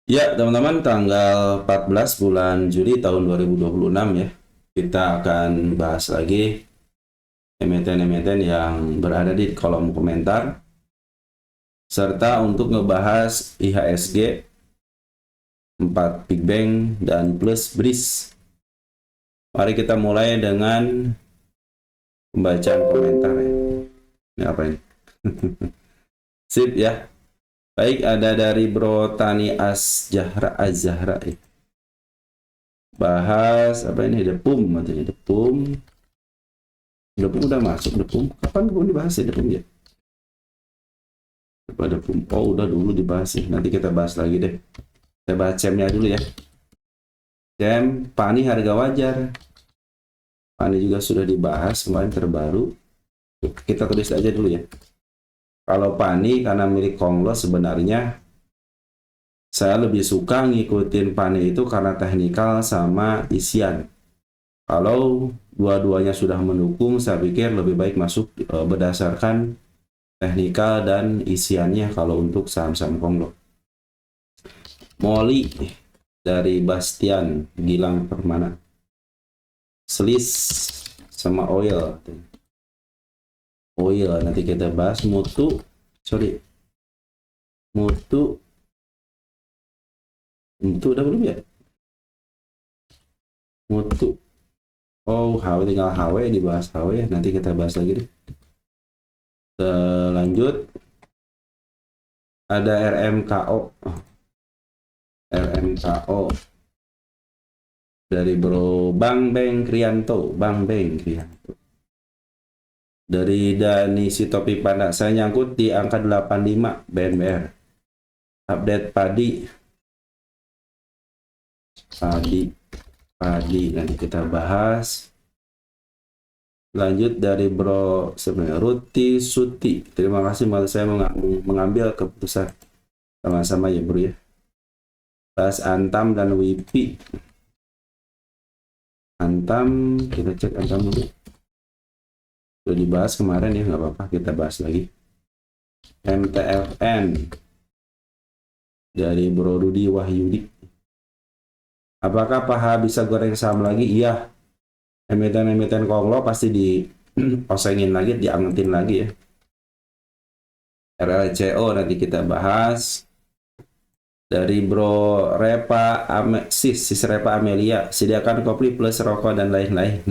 Ya, teman-teman, tanggal 14 bulan Juli tahun 2026 ya. Kita akan bahas lagi emiten-emiten yang berada di kolom komentar serta untuk ngebahas IHSG, 4 Big Bang dan plus BRIS. Mari kita mulai dengan pembacaan komentar ya. Ini apa ini? Sip ya. Baik, ada dari Bro Tani Azahra ya. Bahas apa ini? Depum katanya, Depum. Depum udah masuk, Depum. Kapan Depum dibahas ya, Depum ya? Depum. Oh, udah dulu dibahas ya. Nanti kita bahas lagi deh. Kita bahas CEM-nya dulu ya. CEM, PANI harga wajar. PANI juga sudah dibahas kemarin terbaru. Kita tulis aja dulu ya. Kalau PANI karena milik Konglo sebenarnya saya lebih suka ngikutin PANI itu karena teknikal sama isian. Kalau dua-duanya sudah mendukung, saya pikir lebih baik masuk berdasarkan teknikal dan isiannya kalau untuk saham-saham Konglo. Molly dari Bastian Gilang Permana. Selis sama oil. Oil nanti kita bahas. Mutu udah belum ya? Mutu. Oh, HW tinggal HW, dibahas HW ya. Nanti kita bahas lagi deh. Lanjut. Ada RMKO. RMKO dari Bro Bang Beng Krianto. Dari Dani Sitopi Panda, saya nyangkut di angka 85 BNBR. Update padi nanti kita bahas. Lanjut dari Bro sebenarnya Ruti Suti. Terima kasih malah saya mengambil keputusan sama-sama ya Bro ya. Bahas Antam dan WIPI. Antam, kita cek Antam dulu. Sudah dibahas kemarin ya, nggak apa-apa, kita bahas lagi. MTFN dari Bro Rudi Wahyudi. Apakah Paha bisa goreng saham lagi? Iya. Emiten-emiten Konglo pasti diosengin lagi, diangetin lagi ya. RLCO nanti kita bahas. Dari Bro Repa Sis Repa Amelia, sediakan kopi plus rokok dan lain-lain.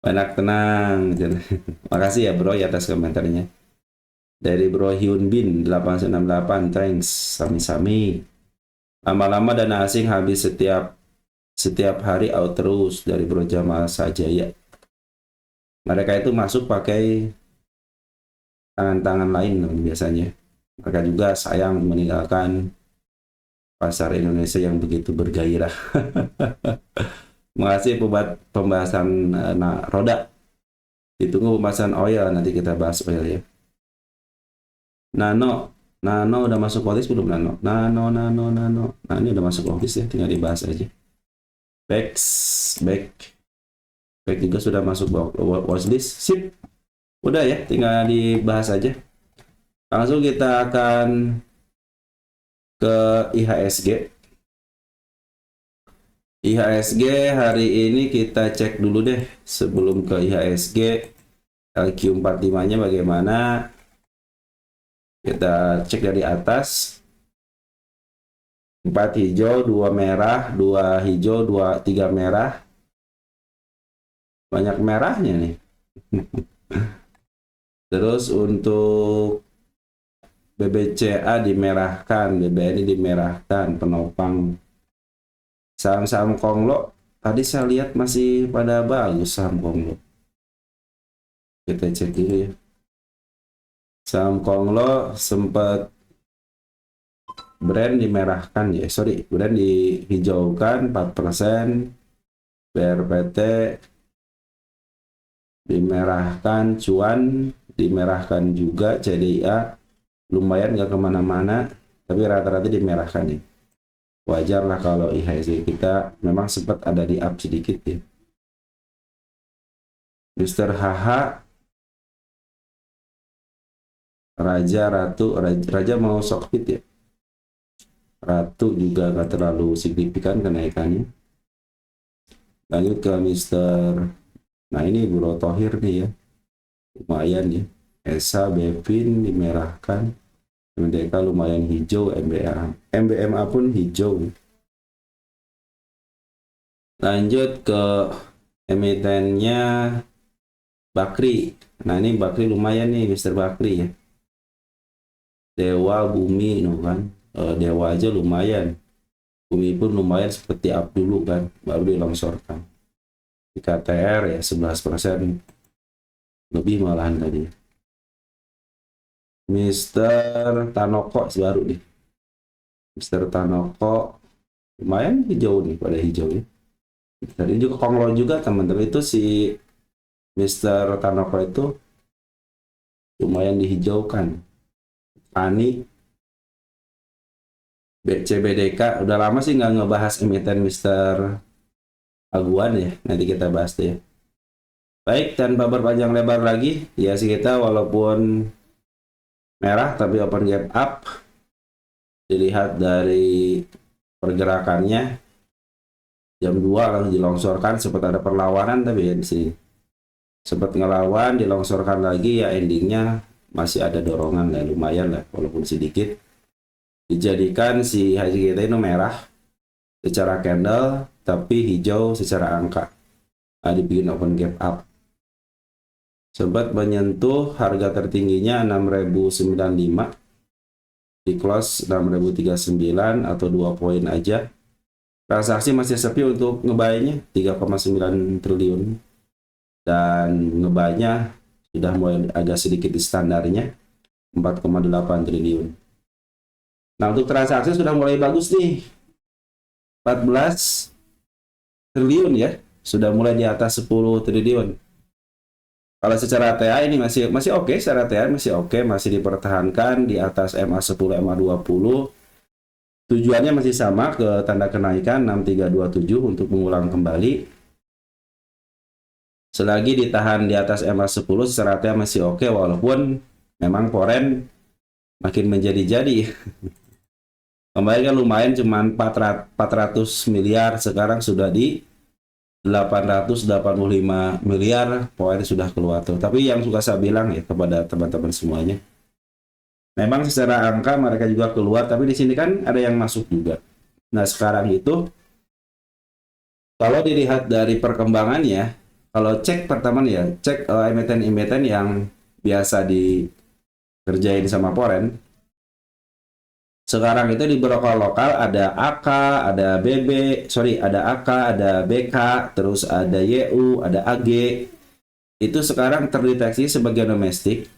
Banyak tenang. Makasih ya Bro ya atas komentarnya. Dari Bro Hyun Bin 898, thanks sami-sami. Lama-lama dana asing habis setiap hari out terus dari Bro Jamal Sajaya. Mereka itu masuk pakai tangan-tangan lain biasanya. Mereka juga sayang meninggalkan pasar Indonesia yang begitu bergairah. Makasih buat pembahasan roda. Ditunggu pembahasan oil, nanti kita bahas oil ya. Nano udah masuk watchlist belum Nano? Nano. Nah ini udah masuk watchlist ya, tinggal dibahas aja. Back juga sudah masuk watchlist. Sip. Udah ya, tinggal dibahas aja. Langsung kita akan ke IHSG. IHSG hari ini kita cek dulu deh sebelum ke IHSG LQ45-nya bagaimana. Kita cek dari atas. 4 hijau, 2 merah, 2 hijau, 3 merah. Banyak merahnya nih. Terus untuk BBCA dimerahkan, BBNI dimerahkan, penopang. Saham-saham Konglo tadi saya lihat masih pada bagus saham Konglo. Kita cek dulu ya. Saham Konglo sempat brand dimerahkan ya, brand dihijaukan 4%, BRPT dimerahkan, cuan dimerahkan juga, CDIA lumayan nggak kemana-mana, tapi rata-rata dimerahkan ya. Wajar lah kalau IHSG kita memang sempat ada di up sedikit ya. Mr. HH Raja Ratu Raja mau sockpit ya. Ratu juga nggak terlalu signifikan kenaikannya. Lanjut ke Mister. Nah ini Bro Thohir nih ya, lumayan ya. Esa Bevin dimerahkan, MDK lumayan hijau, MBMA pun hijau. Lanjut ke emitennya Bakri. Nah ini Bakri lumayan nih, Mister Bakri ya. Dewa Bumi no kan, Dewa aja lumayan, Bumi pun lumayan seperti up dulu kan, baru dilongsorkan. Di KTR ya 11% lebih malahan tadi. Mister Tanoko baru nih, Mister Tanoko lumayan hijau nih, pada hijau ya. Tadi juga Konglo juga teman-teman, itu si Mister Tanoko itu lumayan dihijaukan. Pani CBDK udah lama sih nggak ngebahas emiten Mister Aguan ya, nanti kita bahas deh ya. Baik, tanpa berpanjang lebar lagi, ya sih kita walaupun merah tapi open gap up. Dilihat dari pergerakannya, jam 2 langsung dilongsorkan, sempat ada perlawanan tapi ya di sini sempat ngelawan, dilongsorkan lagi ya, endingnya masih ada dorongan lah, lumayan lah walaupun sedikit. Dijadikan si haji kita itu merah secara candle tapi hijau secara angka. Dibikin open gap up, sempat menyentuh harga tertingginya 6095, di close 6039 atau 2 poin aja. Transaksi masih sepi untuk ngebayanya 3,9 triliun, dan ngebayanya sudah mulai agak sedikit di standarnya 4,8 triliun. Nah untuk transaksi sudah mulai bagus nih, 14 triliun ya, sudah mulai di atas 10 triliun. Kalau secara TA ini masih oke, secara TA masih oke, masih dipertahankan di atas MA10, MA20. Tujuannya masih sama, ke tanda kenaikan 6327 untuk mengulang kembali. Selagi ditahan di atas MA10 secara TA masih oke, walaupun memang foreign makin menjadi-jadi. Kembali kan lumayan, cuma 400 miliar, sekarang sudah di 885 miliar, poin sudah keluar tuh. Tapi yang suka saya bilang ya kepada teman-teman semuanya, memang secara angka mereka juga keluar, tapi di sini kan ada yang masuk juga. Nah sekarang itu kalau dilihat dari perkembangannya, kalau cek pertama ya, cek emiten-emiten yang biasa dikerjain sama foreign. Sekarang itu di broker lokal ada AK, ada BB, ada AK, ada BK, terus ada YU, ada AG. Itu sekarang terdeteksi sebagai domestik,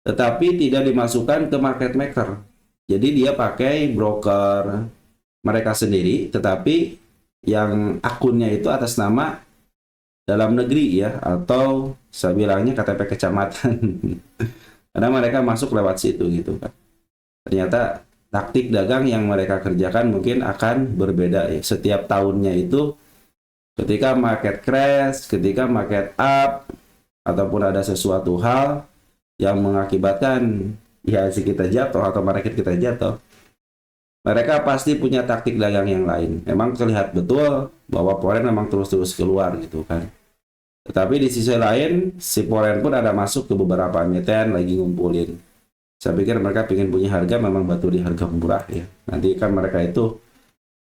tetapi tidak dimasukkan ke market maker. Jadi dia pakai broker mereka sendiri, tetapi yang akunnya itu atas nama dalam negeri ya, atau saya bilangnya KTP kecamatan. Karena mereka masuk lewat situ gitu kan. Ternyata taktik dagang yang mereka kerjakan mungkin akan berbeda ya. Setiap tahunnya itu ketika market crash, ketika market up, ataupun ada sesuatu hal yang mengakibatkan IHSG kita jatuh atau market kita jatuh, mereka pasti punya taktik dagang yang lain. Memang terlihat betul bahwa foreign memang terus-terus keluar gitu kan. Tetapi di sisi lain, si foreign pun ada masuk ke beberapa emiten lagi ngumpulin. Saya pikir mereka ingin punya harga, memang batu di harga murah ya. Nanti kan mereka itu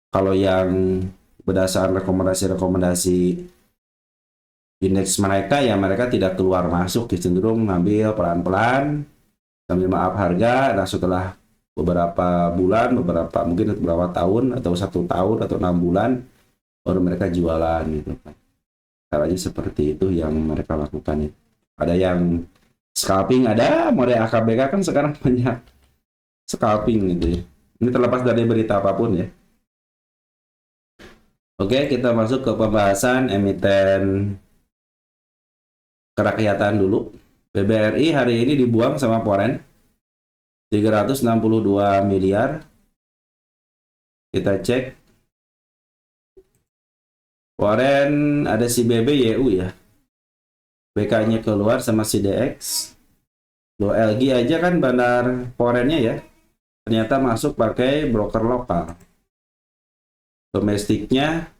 kalau yang berdasarkan rekomendasi indeks mereka ya, mereka tidak keluar masuk, cenderung ngambil pelan-pelan sambil maaf harga. Nah setelah beberapa bulan, mungkin beberapa tahun atau 1 tahun atau 6 bulan baru mereka jualan gitu kan. Caranya seperti itu yang mereka lakukan ya. Ada yang scalping, ada model AKBK kan sekarang banyak scalping gitu ya. Ini terlepas dari berita apapun ya. Oke, kita masuk ke pembahasan emiten kerakyatan dulu. BBRI hari ini dibuang sama foreign 362 miliar. Kita cek. Foreign ada si BBYU ya. BK-nya keluar sama si DX. Lo LG aja kan bandar foreignnya ya. ternyata masuk pakai broker lokal. Domestiknya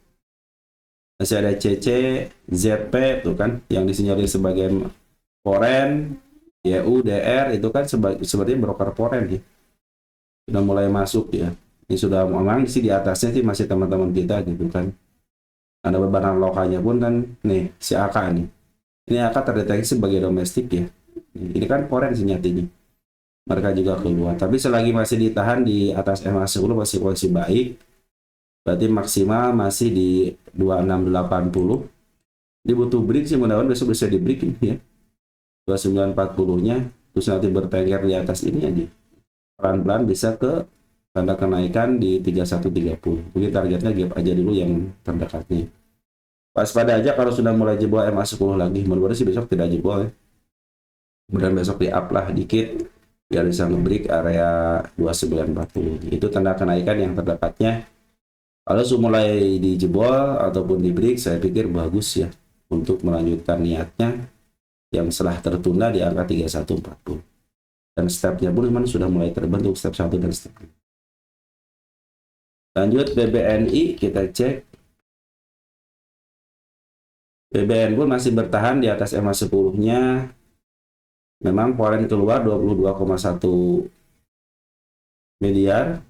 masih ada CC, ZP tuh kan yang disinyalir sebagai foreign, YU, DR itu kan seperti broker foreign ya. Sudah mulai masuk ya. Ini sudah memang sih di atasnya sih masih teman-teman kita gitu kan. Ada barang lokalnya pun kan nih si AK nih. Ini AK terdeteksi sebagai domestik ya. Ini kan foreign sih nyatinya. Mereka juga keluar. Tapi selagi masih ditahan di atas MA10 masih posisi baik. Berarti maksimal masih di 2680. Dia butuh break sih, mudah-mudahan besok bisa di break ini ya. 2940-nya terus nanti bertengger di atas ini aja. Pelan-pelan bisa ke tanda kenaikan di 3130. Jadi targetnya gap aja dulu yang terdekatnya. Waspada aja kalau sudah mulai jebol MA10 lagi. Mudah-mudahan sih besok tidak jebol ya. Kemudian besok di up lah dikit biar bisa nge-break area 2940. Itu tanda kenaikan yang terdekatnya. Kalau sudah mulai dijebol ataupun di break, saya pikir bagus ya untuk melanjutkan niatnya yang setelah tertunda di angka 3140. Dan stepnya pun memang sudah mulai terbentuk step 1 dan step 2. Lanjut BBNI kita cek. BBN pun masih bertahan di atas MA10-nya. Memang foreign keluar 22,1 miliar.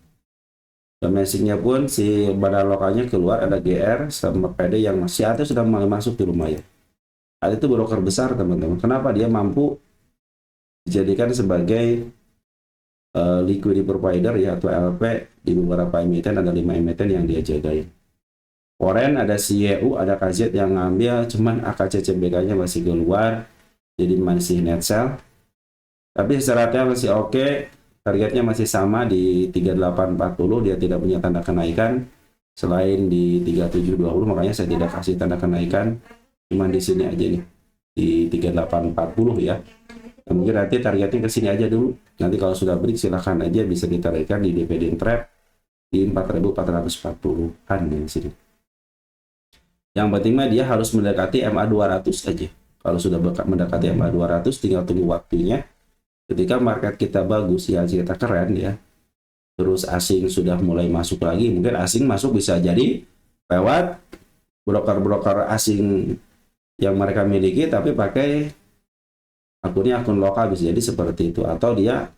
Domestiknya pun si badan lokalnya keluar, ada GR sama PD yang masih ada sudah mulai masuk di lumayan. Ada itu broker besar teman-teman. Kenapa dia mampu dijadikan sebagai liquidity provider ya atau LP di beberapa emiten, ada 5 emiten yang dia jagain. Foreign ada CYU, ada KZ yang ngambil, cuman AKCCBK-nya masih keluar, jadi masih net sell. Tapi syaratnya masih oke. Targetnya masih sama di 3840, dia tidak punya tanda kenaikan selain di 3720, makanya saya tidak kasih tanda kenaikan, cuman di sini aja nih di 3840 ya. Nah, mungkin nanti targetnya ke sini aja dulu. Nanti kalau sudah break silahkan aja bisa ditarikkan di dividend trap di 4440-an di sini. Yang penting mah dia harus mendekati MA200 aja. Kalau sudah mendekati MA200 tinggal tunggu waktunya. Ketika market kita bagus, ya kita keren ya. Terus asing sudah mulai masuk lagi. Mungkin asing masuk bisa jadi lewat broker-broker asing yang mereka miliki, tapi pakai akunnya akun lokal, bisa jadi seperti itu. Atau dia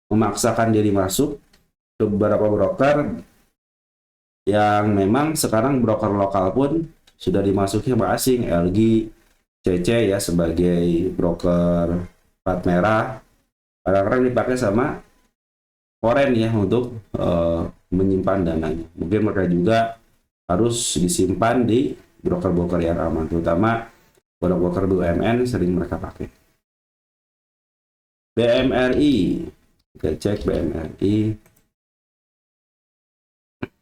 memaksakan diri masuk ke beberapa broker yang memang sekarang broker lokal pun sudah dimasuki sama asing. LG, CC ya sebagai broker plat merah. Kadang-kadang dipakai sama foreign ya untuk menyimpan dananya. Mungkin mereka juga harus disimpan di broker-broker yang aman, terutama broker BUMN sering mereka pakai. BMRI, kita cek BMRI.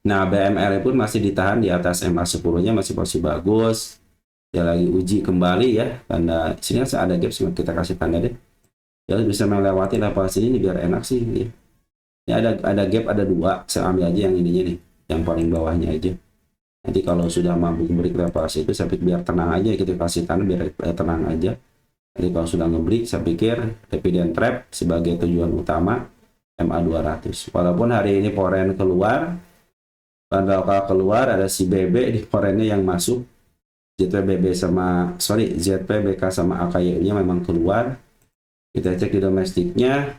Nah, BMRI pun masih ditahan di atas MA10-nya, masih posisi bagus. Dia lagi uji kembali ya, tanda sini ada gap, kita kasih tanda deh. Ya bisa melewati level sini biar enak sih ya. Ini ada gap, ada 2, saya ambil aja yang ininya nih, yang paling bawahnya aja. Nanti kalau sudah mampu break level itu saya pikir biar tenang aja, kita kasih tanda biar tenang aja. Jadi kalau sudah ngebreak saya pikir dividend trap sebagai tujuan utama MA200. Walaupun hari ini foreign keluar, bahan lokal keluar, ada si BB di foreignnya yang masuk, ZPBK sama AKY-nya memang keluar. Kita cek di domestiknya,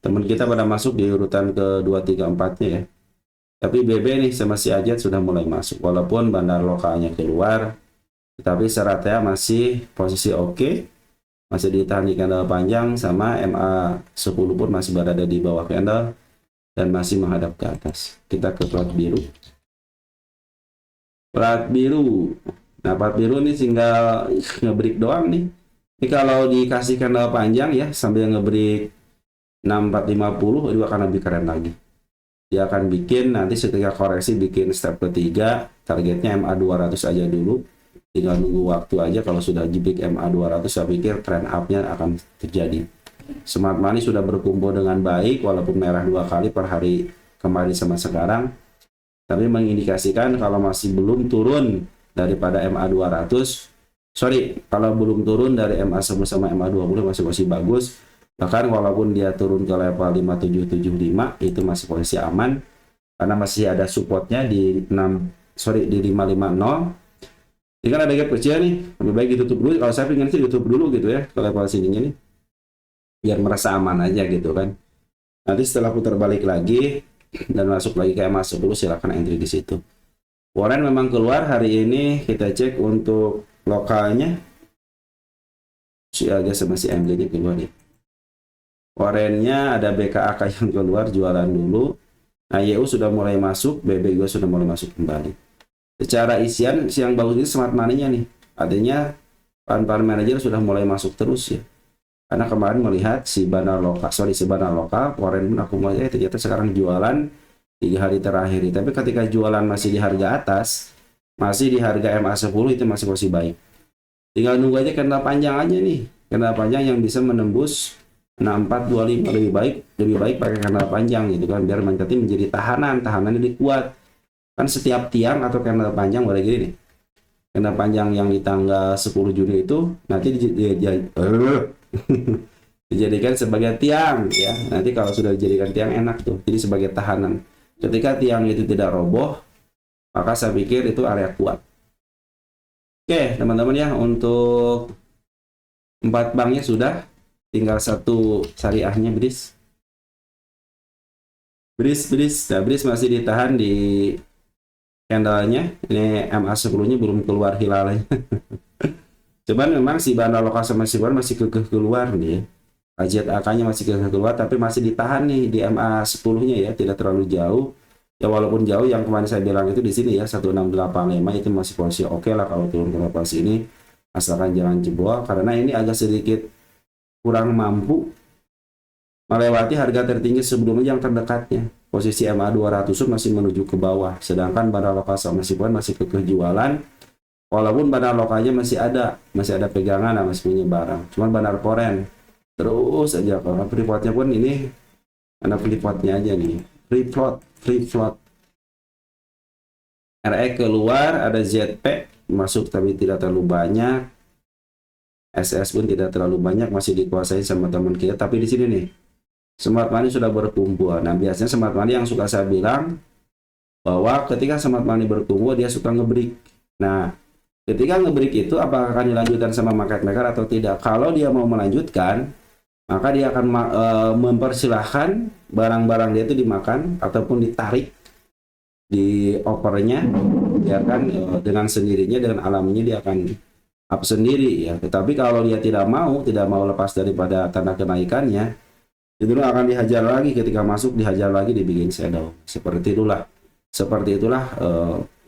teman kita pada masuk di urutan ke 2, 3, 4-nya ya. Tapi BB nih sama si Ajat sudah mulai masuk, walaupun bandar lokalnya keluar, tapi syaratnya masih posisi oke, masih ditahan di candle panjang, sama MA10 pun masih berada di bawah candle dan masih menghadap ke atas. Kita ke plat biru. Plat biru. Nah, plat biru nih tinggal ngebreak doang nih. Ini kalau dikasih candle panjang ya sambil ngebreak 6450 itu akan lebih keren lagi. Dia akan bikin nanti setelah koreksi bikin step ketiga, targetnya MA200 aja dulu. Tinggal nunggu waktu aja, kalau sudah jebik MA200 saya pikir trend up-nya akan terjadi. Smart money sudah berkumpul dengan baik walaupun merah 2 kali per hari kemarin sama sekarang. Tapi mengindikasikan kalau masih belum turun daripada MA200, kalau belum turun dari MA10 sama MA20 masih bagus, Bahkan walaupun dia turun ke level 5775 itu masih posisi aman karena masih ada supportnya di 550. Ini kan ada gap kecil nih, lebih baik ditutup dulu. Kalau saya pengen sih ditutup dulu gitu ya ke level sininya nih, biar merasa aman aja gitu kan. Nanti setelah putar balik lagi dan masuk lagi kayak masuk dulu, silahkan entry di situ. Warren memang keluar hari ini, kita cek untuk lokalnya si agak sama si MG nya keluar ya. Warrennya ada BKAK yang keluar jualan dulu. Nah, YU sudah mulai masuk, BB juga sudah mulai masuk kembali. Secara isian, yang bagus ini smart money-nya nih. Artinya, pan manager sudah mulai masuk terus ya. Karena kemarin melihat si Banar lokal, Warren pun aku melihat ternyata sekarang jualan 3 hari terakhir. Tapi ketika jualan masih di harga atas, masih di harga MA10 itu masih posisi baik. Tinggal nunggu aja candle panjang aja nih. Candle panjang yang bisa menembus 6425 lebih baik pakai candle panjang gitu kan, biar menjadi tahanannya jadi kuat. Kan setiap tiang atau candle panjang boleh gini nih. Candle panjang yang di tanggal 10 Juni itu nanti dijadikan sebagai tiang ya. Nanti kalau sudah dijadikan tiang enak tuh. Jadi sebagai tahanan. Ketika tiang itu tidak roboh, maka saya pikir itu area kuat. Oke, teman-teman ya, untuk 4 banknya sudah. Tinggal satu syariahnya BRIS. Nah, BRIS masih ditahan di candlenya. Ini MA10-nya belum keluar hilalnya. Cuman memang si Banar lokal sama si Warren masih kekeh keluar nih. AZAK-nya masih kekeh keluar, tapi masih ditahan nih di MA10-nya ya, tidak terlalu jauh. Ya walaupun jauh, yang kemarin saya bilang itu di sini ya 1685 itu masih posisi oke lah kalau turun ke level sini, asalkan jangan jebol, karena ini agak sedikit kurang mampu melewati harga tertinggi sebelumnya yang terdekatnya. Posisi MA200 masih menuju ke bawah, sedangkan Banar lokal sama si Warren masih kekeh jualan. Walaupun Banar lokalnya masih ada pegangan, masih punya barang. Cuman Banar Foreign terus aja, kalau free floatnya pun ini ada free floatnya aja nih, free float. RE keluar, ada ZP masuk tapi tidak terlalu banyak. SS pun tidak terlalu banyak, masih dikuasai sama teman kita. Tapi di sini nih, smart money sudah berkumpul. Nah, biasanya smart money yang suka saya bilang bahwa ketika smart money berkumpul, dia suka ngebreak. Nah, ketika ngebreak itu apakah akan dilanjutkan sama market maker atau tidak? Kalau dia mau melanjutkan, maka dia akan mempersilahkan barang-barang dia itu dimakan ataupun ditarik di opernya, dia akan dengan sendirinya, dengan alaminya dia akan up sendiri ya. Tetapi kalau dia tidak mau lepas daripada tanda kenaikannya, itu akan dihajar lagi, ketika masuk dihajar lagi, dibikin shadow. Seperti itulah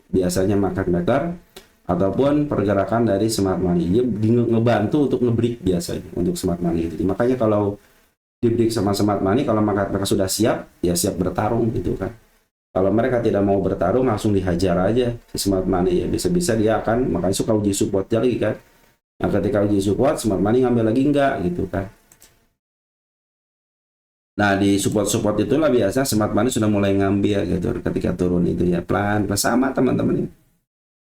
biasanya market maker ataupun pergerakan dari smart money. Dia ngebantu untuk ngebreak biasanya untuk smart money itu. Makanya kalau di break sama smart money, kalau market maker sudah siap, ya siap bertarung gitu kan. Kalau mereka tidak mau bertarung, langsung dihajar aja si smart money ya. Bisa-bisa dia akan, makanya suka uji support lagi kan. Nah, ketika uji support, smart money ngambil lagi enggak gitu kan. Nah, di support itulah biasa smart money sudah mulai ngambil gitu ketika turun itu ya, pelan sama teman-teman.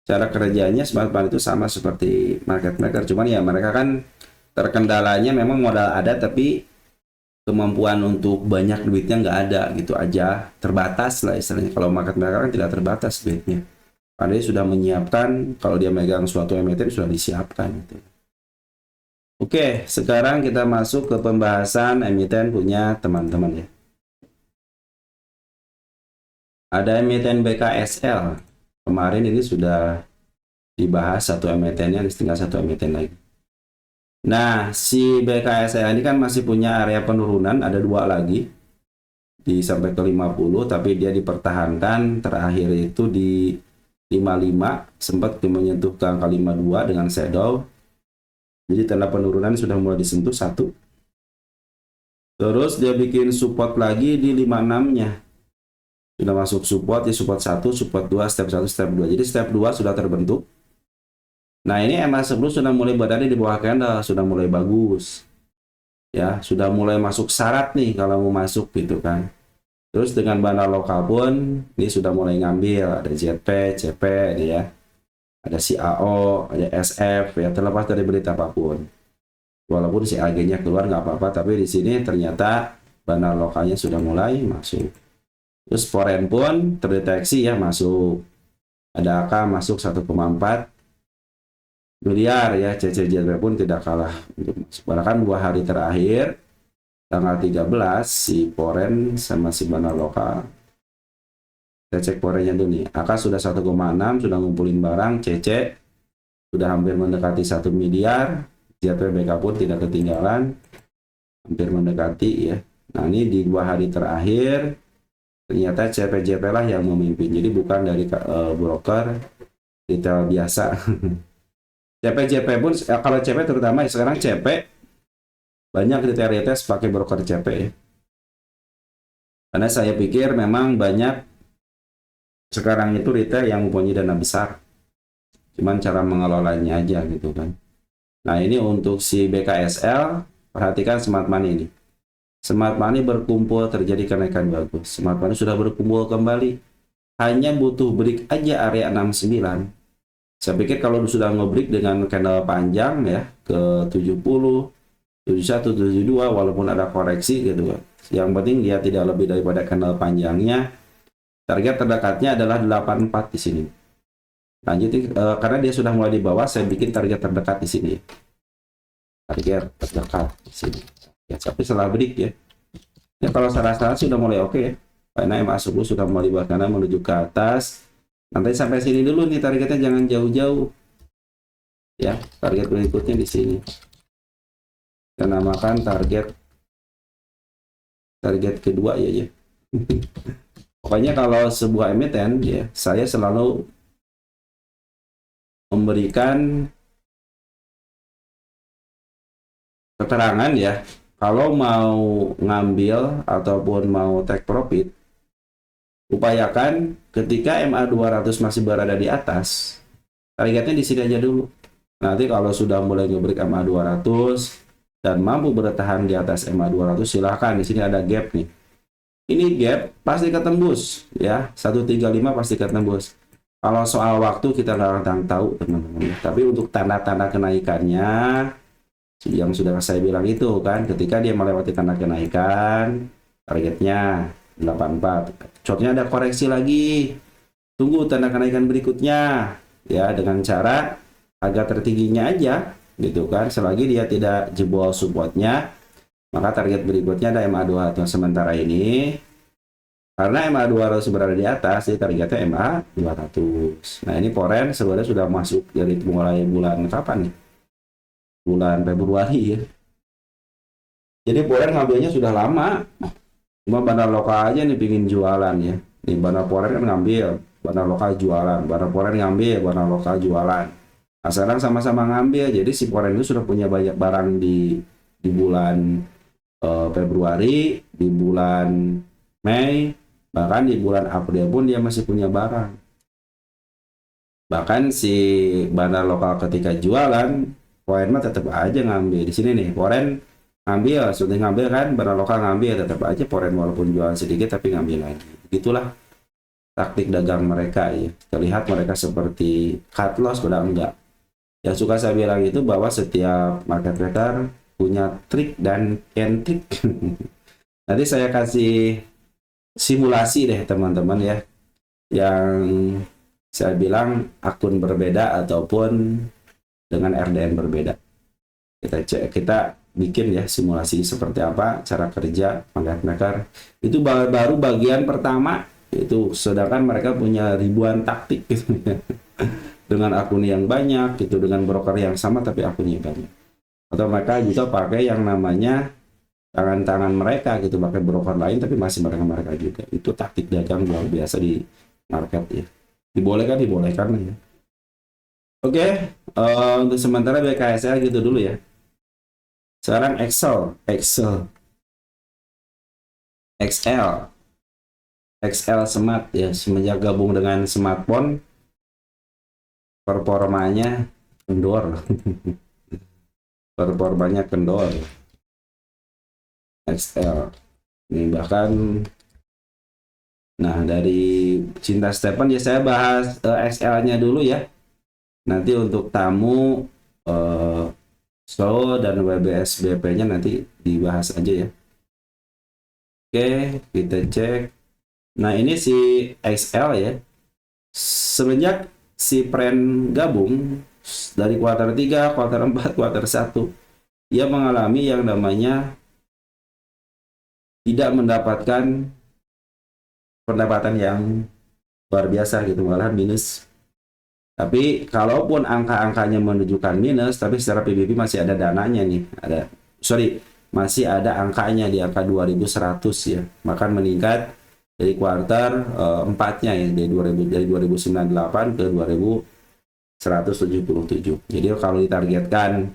Cara kerjanya smart money itu sama seperti market maker, cuman ya mereka kan terkendalanya memang modal ada tapi kemampuan untuk banyak duitnya nggak ada gitu aja, terbatas lah istilahnya. Kalau market maker kan tidak terbatas duitnya, karena dia sudah menyiapkan, kalau dia megang suatu emiten sudah disiapkan gitu. Oke, sekarang kita masuk ke pembahasan emiten punya teman-teman ya. Ada emiten BKSL. Kemarin ini sudah dibahas satu emitennya, tinggal satu emiten lagi. Nah, si BKSL ini kan masih punya area penurunan, ada 2 lagi di sampai ke 50, tapi dia dipertahankan terakhir itu di 55, sempat menyentuh ke angka 52 dengan shadow. Jadi tanda penurunan sudah mulai disentuh 1. Terus dia bikin support lagi di 56-nya. Sudah masuk support, di support 1, support 2, step 1, step 2. Jadi step 2 sudah terbentuk. Nah, ini MA10 sudah mulai berada di bawah candle, sudah mulai bagus. Ya, sudah mulai masuk syarat nih kalau mau masuk gitu kan. Terus dengan Banar lokal pun ini sudah mulai ngambil, ada ZP, CP ini ya. Ada CAO, ada SF ya, terlepas dari berita apapun. walaupun si AG-nya keluar nggak apa-apa, tapi di sini ternyata bandar lokalnya sudah mulai masuk. Terus foreign pun terdeteksi ya masuk, ada AK masuk 1,4 miliar ya, CCJP pun tidak kalah untuk masuk. Bahkan 2 hari terakhir tanggal 13 si foreign sama si bandar lokal. Kita cek foreignnya dulu nih, AK sudah 1,6, sudah ngumpulin barang, CC sudah hampir mendekati 1 miliar, JPBK pun tidak ketinggalan, hampir mendekati ya. Nah ini di 2 hari terakhir ternyata CPJP lah yang memimpin, jadi bukan dari broker retail biasa. CPJP pun kalau CP terutama sekarang CP banyak retail pakai broker CP ya. Karena saya pikir memang banyak sekarang itu retail yang mempunyai dana besar, cuman cara mengelolanya aja gitu kan. Nah ini untuk si BKSL, perhatikan smart money ini. Smart money berkumpul, terjadi kenaikan bagus. Smart money sudah berkumpul kembali, hanya butuh break aja area 69. Saya pikir kalau sudah nge-break dengan candle panjang ya ke 70, 71, 72 walaupun ada koreksi gitu kan. Yang penting dia tidak lebih daripada candle panjangnya. Target terdekatnya adalah 84 di sini. Lanjut karena dia sudah mulai di bawah, saya bikin target terdekat di sini. Target terdekat di sini. Ya, tapi setelah break ya. Ya kalau salah-salah sudah mulai oke ya. Karena masuk sudah mulai di bawah kanan menuju ke atas. Nanti sampai sini dulu nih targetnya, jangan jauh-jauh. Ya, target berikutnya di sini. Kita namakan target kedua ya. Pokoknya kalau sebuah emiten ya, saya selalu memberikan keterangan ya, kalau mau ngambil ataupun mau take profit, upayakan ketika MA 200 masih berada di atas, targetnya di sini aja dulu. Nanti kalau sudah mulai ngebreak MA 200 dan mampu bertahan di atas MA 200, silahkan. Di sini ada gap nih. Ini gap pasti ketembus ya, 135 pasti ketembus. Kalau soal waktu kita nggak akan tahu teman-teman. Tapi untuk tanda-tanda kenaikannya yang sudah saya bilang itu kan, ketika dia melewati tanda kenaikan, targetnya 84. Shortnya ada koreksi lagi. Tunggu tanda kenaikan berikutnya ya, dengan cara agak tertingginya aja gitu kan. Selagi dia tidak jebol supportnya, maka target berikutnya ada MA 200. Sementara ini karena MA 200 berada di atas, jadi targetnya MA 200. Nah ini foreign sebenarnya sudah masuk dari mulai bulan kapan nih? Bulan Februari ya. Jadi foreign ngambilnya sudah lama. Cuma bandar lokal aja nih pingin jualan ya. Nih bandar foreign kan ngambil, bandar lokal jualan, bandar foreign ngambil, bandar lokal jualan. Nah, sekarang sama-sama ngambil, jadi si foreign itu sudah punya banyak barang di bulan Februari, di bulan Mei, bahkan di bulan April pun dia masih punya barang. Bahkan si bandar lokal ketika jualan, foreign mah tetap aja ngambil. Di sini nih, foreign ngambil, sudah ngambil kan, bandar lokal ngambil, tetap aja foreign walaupun jualan sedikit tapi ngambil lagi. Begitulah taktik dagang mereka ya. Terlihat mereka seperti cut loss, padahal enggak. Yang suka saya bilang itu bahwa setiap market trader punya trik dan trik. Nanti saya kasih simulasi deh teman-teman ya, yang saya bilang akun berbeda ataupun dengan RDN berbeda. Kita bikin ya simulasi seperti apa cara kerja market maker. Itu baru bagian pertama itu, sedangkan mereka punya ribuan taktik gitu ya. Dengan akun yang banyak gitu, dengan broker yang sama tapi akunnya banyak. Atau mereka juga pakai yang namanya tangan-tangan mereka gitu, pakai broker lain tapi masih mereka juga. Itu taktik dagang luar biasa di market ya. Dibolehkan ya. Oke, untuk sementara BKSL gitu dulu ya. Sekarang XL Smart ya, semenjak gabung dengan smartphone performanya kendor. Performanya kendor. XL ini bahkan, nah dari Cinta Stephen ya saya bahas XL-nya dulu ya. Nanti untuk tamu So, dan WBSBP-nya nanti dibahas aja ya. Oke, kita cek. Nah, ini si XL ya. Semenjak si Pren gabung dari kuartal 3, kuartal 4, kuartal 1, ia mengalami yang namanya tidak mendapatkan pendapatan yang luar biasa gitu, malahan minus. Tapi kalaupun angka-angkanya menunjukkan minus, tapi secara PBB masih ada dananya nih, masih ada angkanya di angka 2100 ya, bahkan meningkat dari kuartal 4-nya ya, dari 2098 ke 2177. Jadi kalau ditargetkan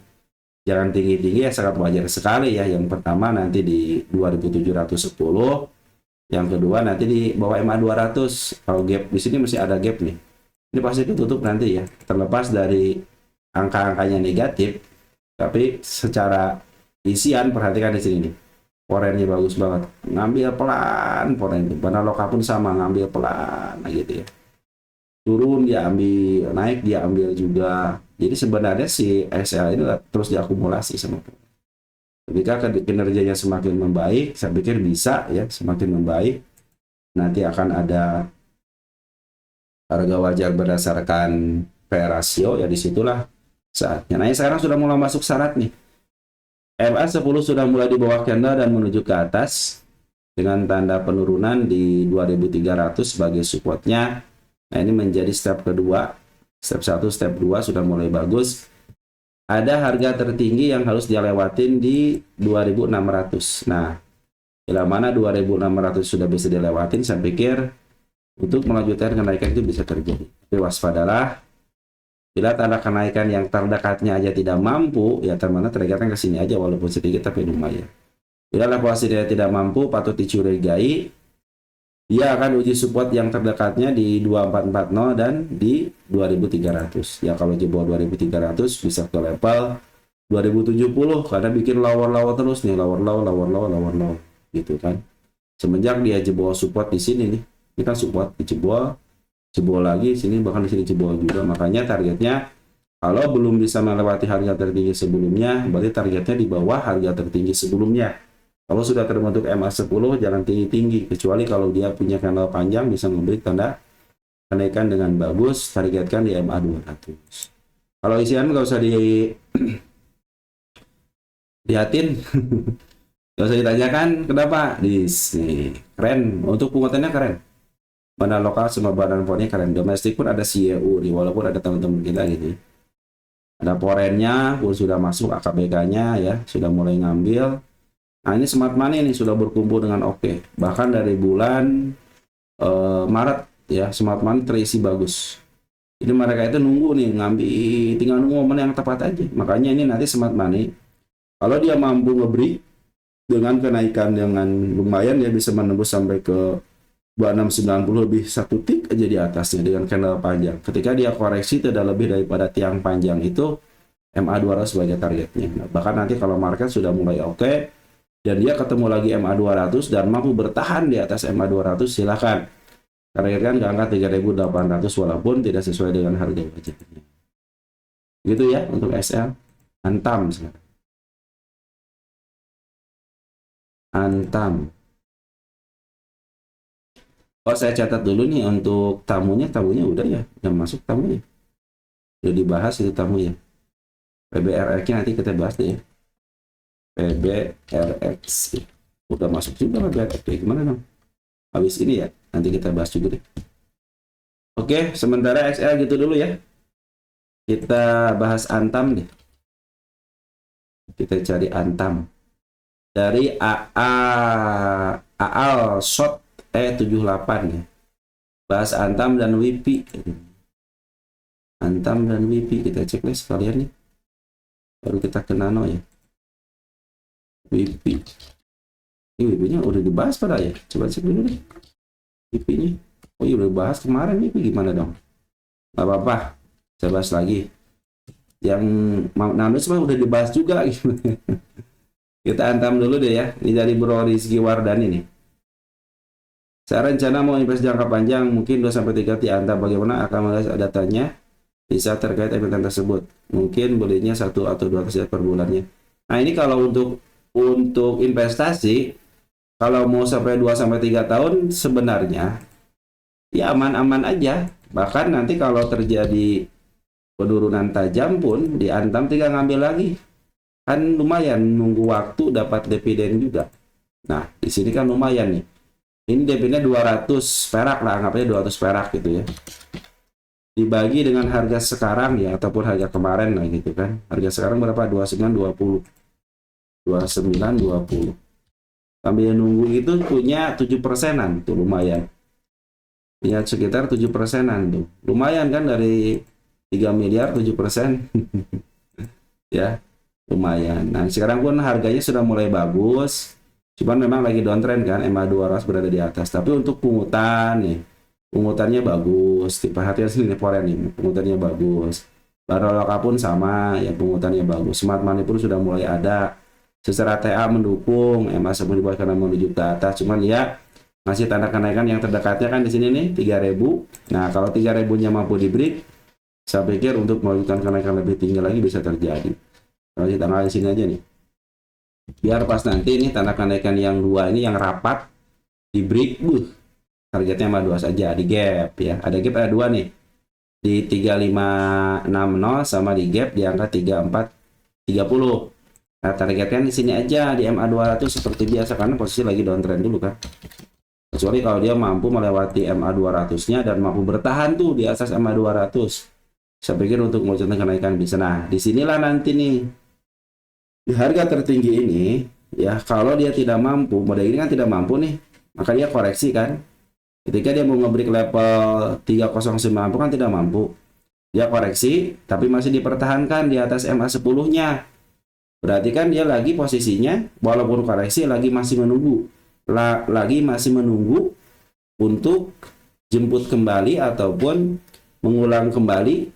jangan tinggi-tinggi ya sangat wajar sekali ya. Yang pertama nanti di 2710, yang kedua nanti di bawah MA 200. Kalau gap di sini masih ada gap nih. Ini pasti ditutup nanti ya. Terlepas dari angka-angkanya negatif, tapi secara isian perhatikan di sini nih. Porennya bagus banget. Ngambil pelan poren itu. Banaloka pun sama, ngambil pelan gitu ya. Turun dia ambil, naik dia ambil juga. Jadi sebenarnya si SL ini terus diakumulasi sama. Ketika kinerjanya semakin membaik, saya pikir bisa ya, semakin membaik. Nanti akan ada harga wajar berdasarkan PE rasio, ya disitulah saatnya. Nah, sekarang sudah mulai masuk syarat nih. MA10 sudah mulai di bawah candle dan menuju ke atas dengan tanda penurunan di 2300 sebagai supportnya. Nah, ini menjadi step kedua. Step 1, step 2 sudah mulai bagus. Ada harga tertinggi yang harus dia lewatin di 2600. Nah, bila mana 2600 sudah bisa dilewatin, saya pikir untuk melanjutkan kenaikan itu bisa terjadi. Tapi waspadalah, bila tanda kenaikan yang terdekatnya aja tidak mampu, ya termana terdekat ke sini aja walaupun sedikit tapi lumayan. Bila level dia tidak mampu, patut dicurigai. Dia akan uji support yang terdekatnya di 2440 dan di 2300. Ya kalau jebol 2300 bisa ke level 2070 karena bikin lower terus nih, lower low gitu kan. Semenjak dia jebol support di sini nih. Ini kan support dijebol, jebol lagi sini, bahkan di sini jebol juga. Makanya targetnya kalau belum bisa melewati harga tertinggi sebelumnya, berarti targetnya di bawah harga tertinggi sebelumnya. Kalau sudah terbentuk MA10 jangan tinggi-tinggi, kecuali kalau dia punya candle panjang bisa memberi tanda kenaikan dengan bagus, targetkan di MA200. Kalau isian nggak usah lihatin, nggak usah ditanyakan kenapa. Di sini keren, untuk penguatannya keren. Mana lokal semua badan ponnya keren. Domestik pun ada CEU nih, walaupun ada teman-teman kita gitu. Ada porennya pun sudah masuk, AKBK-nya ya sudah mulai ngambil. Nah, ini smart money nih sudah berkumpul dengan oke. Bahkan dari bulan Maret ya, smart money terisi bagus. Jadi mereka itu nunggu nih, tinggal nunggu momen yang tepat aja. Makanya ini nanti smart money, kalau dia mampu ngeberi dengan kenaikan dengan lumayan, dia bisa menembus sampai ke 2690 lebih satu tik aja di atasnya dengan candle panjang. Ketika dia koreksi tidak lebih daripada tiang panjang itu, MA200 sebagai targetnya. Nah, bahkan nanti kalau market sudah mulai oke, dan dia ketemu lagi MA200 dan mampu bertahan di atas MA200, silakan targetkan ke angka 3800 walaupun tidak sesuai dengan harga wajarnya. Gitu ya untuk SL. Antam sekarang. Antam. Oh, saya catat dulu nih untuk tamunya udah ya, udah masuk tamunya. Udah dibahas itu tamunya. PBRX-nya nanti kita bahas deh ya. PBRX udah masuk juga PBRX, gimana dong habis ini ya, nanti kita bahas juga deh. Oke, sementara XL gitu dulu ya, kita bahas Antam deh. Kita cari Antam dari AAL short E78 ya. Bahas Antam dan WIPI. Antam dan WIPI kita cek nih sekalian nih, baru kita ke Nano ya. WIPI. Ini WIPI-nya udah dibahas pada ya. Coba cek dulu deh. WIPI-nya. Oh iya udah dibahas kemarin WIPI, gimana dong? Gak apa-apa. Saya bahas lagi. Yang Nano semua udah dibahas juga. Kita Antam dulu deh ya. Ini dari Bro Rizky Wardani nih. Saya rencana mau invest jangka panjang mungkin 2-3 ti Antam. Bagaimana akan melihat datanya bisa terkait emiten tersebut. Mungkin belinya 1 atau 2 kali per bulannya. Nah, ini kalau untuk investasi, kalau mau sampai 2 sampai 3 tahun sebenarnya ya aman-aman aja. Bahkan nanti kalau terjadi penurunan tajam pun diantam tinggal ngambil lagi. Kan lumayan, nunggu waktu dapat dividen juga. Nah, di sini kan lumayan nih. Ini dividennya 200 perak lah, anggapnya 200 perak gitu ya. Dibagi dengan harga sekarang ya, ataupun harga kemarin lah gitu kan. Harga sekarang berapa? 29,20. 29,20. Sambil nunggu itu punya 7%-an tuh, lumayan. Ya sekitar 7%-an tuh. Lumayan kan, dari 3 miliar 7%. Ya, lumayan. Nah, sekarang pun harganya sudah mulai bagus. Cuman memang lagi downtrend kan, MA200 berada di atas. Tapi untuk pungutan nih, pungutannya bagus. Perhatian sini nih, Forex nih, pungutannya bagus. Baroloka pun sama, ya pungutannya bagus. Smart Money pun sudah mulai ada. Secara TA mendukung, MA10 dibuat karena menuju ke atas. Cuman ya masih tanda kenaikan yang terdekatnya kan di sini nih 3.000. Nah, kalau 3.000-nya mampu di break, saya pikir untuk melanjutkan kenaikan lebih tinggi lagi bisa terjadi. Kalau kita tanggal di sini aja nih. Biar pas nanti nih tanda kenaikan yang 2 ini yang rapat di break, targetnya sama 2 saja di gap ya. Ada gap, ada 2 nih. Di 3560 sama di gap di angka 3430. Nah, targetnya di sini aja di MA200 seperti biasa karena posisi lagi downtrend dulu kan. Kecuali kalau dia mampu melewati MA200-nya dan mampu bertahan tuh di atas MA200. Saya pikir untuk melanjutkan kenaikan bisa. Nah, disinilah nanti nih di harga tertinggi ini ya, kalau dia tidak mampu, model ini kan tidak mampu nih, maka dia koreksi kan. Ketika dia mau ngebreak level 309 kan tidak mampu. Dia koreksi tapi masih dipertahankan di atas MA10-nya. Berarti kan dia lagi posisinya walaupun koreksi lagi masih menunggu. Lagi masih menunggu untuk jemput kembali ataupun mengulang kembali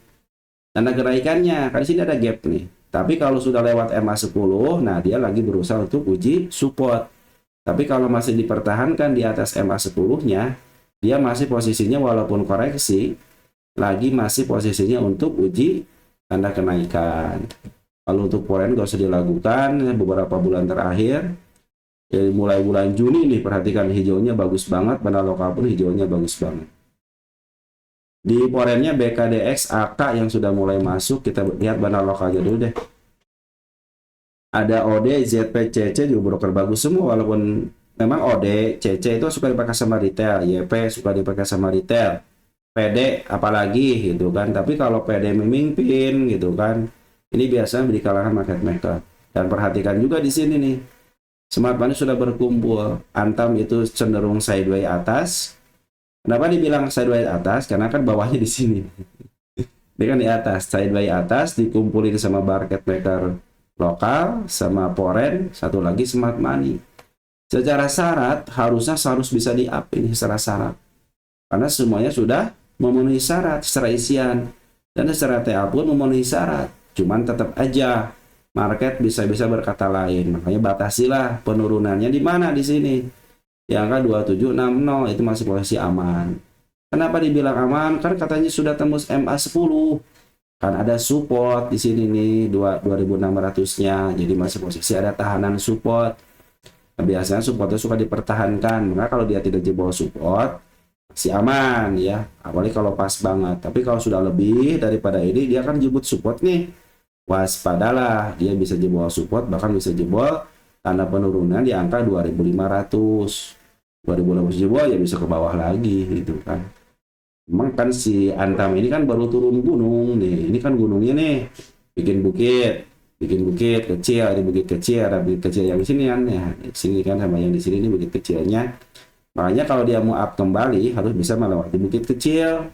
tanda kenaikannya. Kan di sini ada gap nih. Tapi kalau sudah lewat MA10, nah dia lagi berusaha untuk uji support. Tapi kalau masih dipertahankan di atas MA10-nya, dia masih posisinya walaupun koreksi, lagi masih posisinya untuk uji tanda kenaikan. Kalau untuk foreign gak usah dilakukan beberapa bulan terakhir. Dari mulai bulan Juni nih, perhatikan hijaunya bagus banget, bandar lokal pun hijaunya bagus banget. Di foreignnya BKDX AK yang sudah mulai masuk, kita lihat bandar lokalnya dulu deh. Ada OD, ZP, CC juga broker bagus semua, walaupun memang OD, CC itu suka dipakai sama retail, YP suka dipakai sama retail, PD apalagi gitu kan. Tapi kalau PD memimpin gitu kan, ini biasanya di kalangan market maker. Dan perhatikan juga di sini nih, Smart Money sudah berkumpul. Antam itu cenderung sideways atas. Kenapa dibilang sideways atas? Karena kan bawahnya di sini. Ini kan di atas, sideways atas dikumpulin sama market maker lokal, sama foreign, satu lagi Smart Money. Secara syarat harus bisa di up ini secara syarat. Karena semuanya sudah memenuhi syarat secara isian. Dan secara TA pun memenuhi syarat. Cuman tetap aja market bisa-bisa berkata lain. Makanya batasilah penurunannya di mana di sini. Yang angka 2760 itu masih posisi aman. Kenapa dibilang aman? Kan katanya sudah tembus MA10. Kan ada support di sini nih 2600-nya. Jadi masih posisi ada tahanan support. Nah, biasanya supportnya suka dipertahankan. Maka kalau dia tidak jebol support masih aman ya. Apalagi kalau pas banget. Tapi kalau sudah lebih daripada ini dia kan jebut support nih. Waspadalah, dia bisa jebol support, bahkan bisa jebol tanda penurunan di angka 2500. 2500 jebol ya bisa ke bawah lagi gitu kan. Memang kan si Antam ini kan baru turun gunung nih. Ini kan gunungnya nih bikin bukit kecil, di bukit kecil, ada bukit kecil yang di sini kan ya. Di sini kan sama yang di sini ini bukit kecilnya. Makanya kalau dia mau up kembali harus bisa melewati bukit kecil.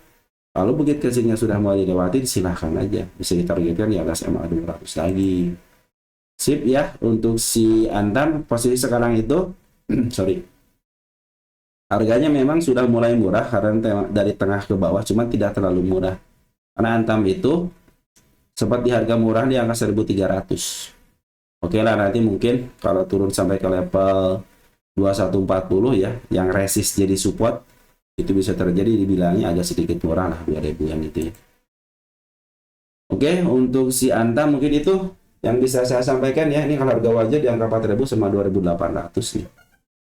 Kalau bukit kecilnya sudah mulai dilewati, silahkan aja. Bisa ditargetkan di atas MA200 lagi. Sip ya, untuk si Antam posisi sekarang itu, sorry. Harganya memang sudah mulai murah, karena dari tengah ke bawah, cuman tidak terlalu murah. Karena Antam itu, sempat di harga murah di angka 1300. Oke lah, nanti mungkin kalau turun sampai ke level 2140 ya, yang resist jadi support, itu bisa terjadi dibilangnya agak sedikit murah lah 2000 yang itu ya. Oke, untuk si Anta mungkin itu yang bisa saya sampaikan ya. Ini kalau harga wajar di angka 4.000 sama 2.800 nih.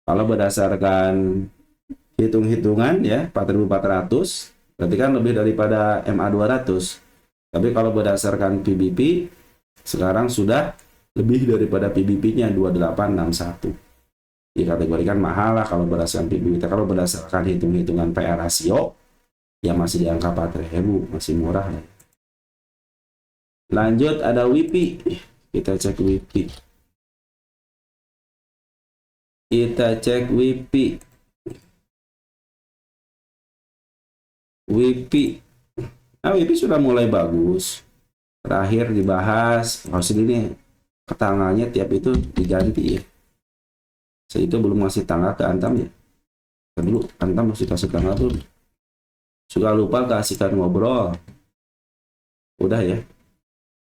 Kalau berdasarkan hitung-hitungan ya 4.400 berarti kan lebih daripada MA 200. Tapi kalau berdasarkan PBP sekarang sudah lebih daripada PBP-nya 2861. Dikategorikan mahal lah kalau berdasarkan PBP. Kalau berdasarkan hitung-hitungan PR rasio ya masih di angka 4.000, masih murah ya. Lanjut ada WIPI. Kita cek WIPI. Kita cek WIPI. WIPI. Nah, WIPI sudah mulai bagus. Terakhir dibahas, harus ini ke tanggalnya tiap itu diganti ya. Sehingga belum ngasih tanggal ke Antam ya. Dulu Antam masih kasih tanggal tuh. Suka lupa kasihkan ngobrol. Udah ya.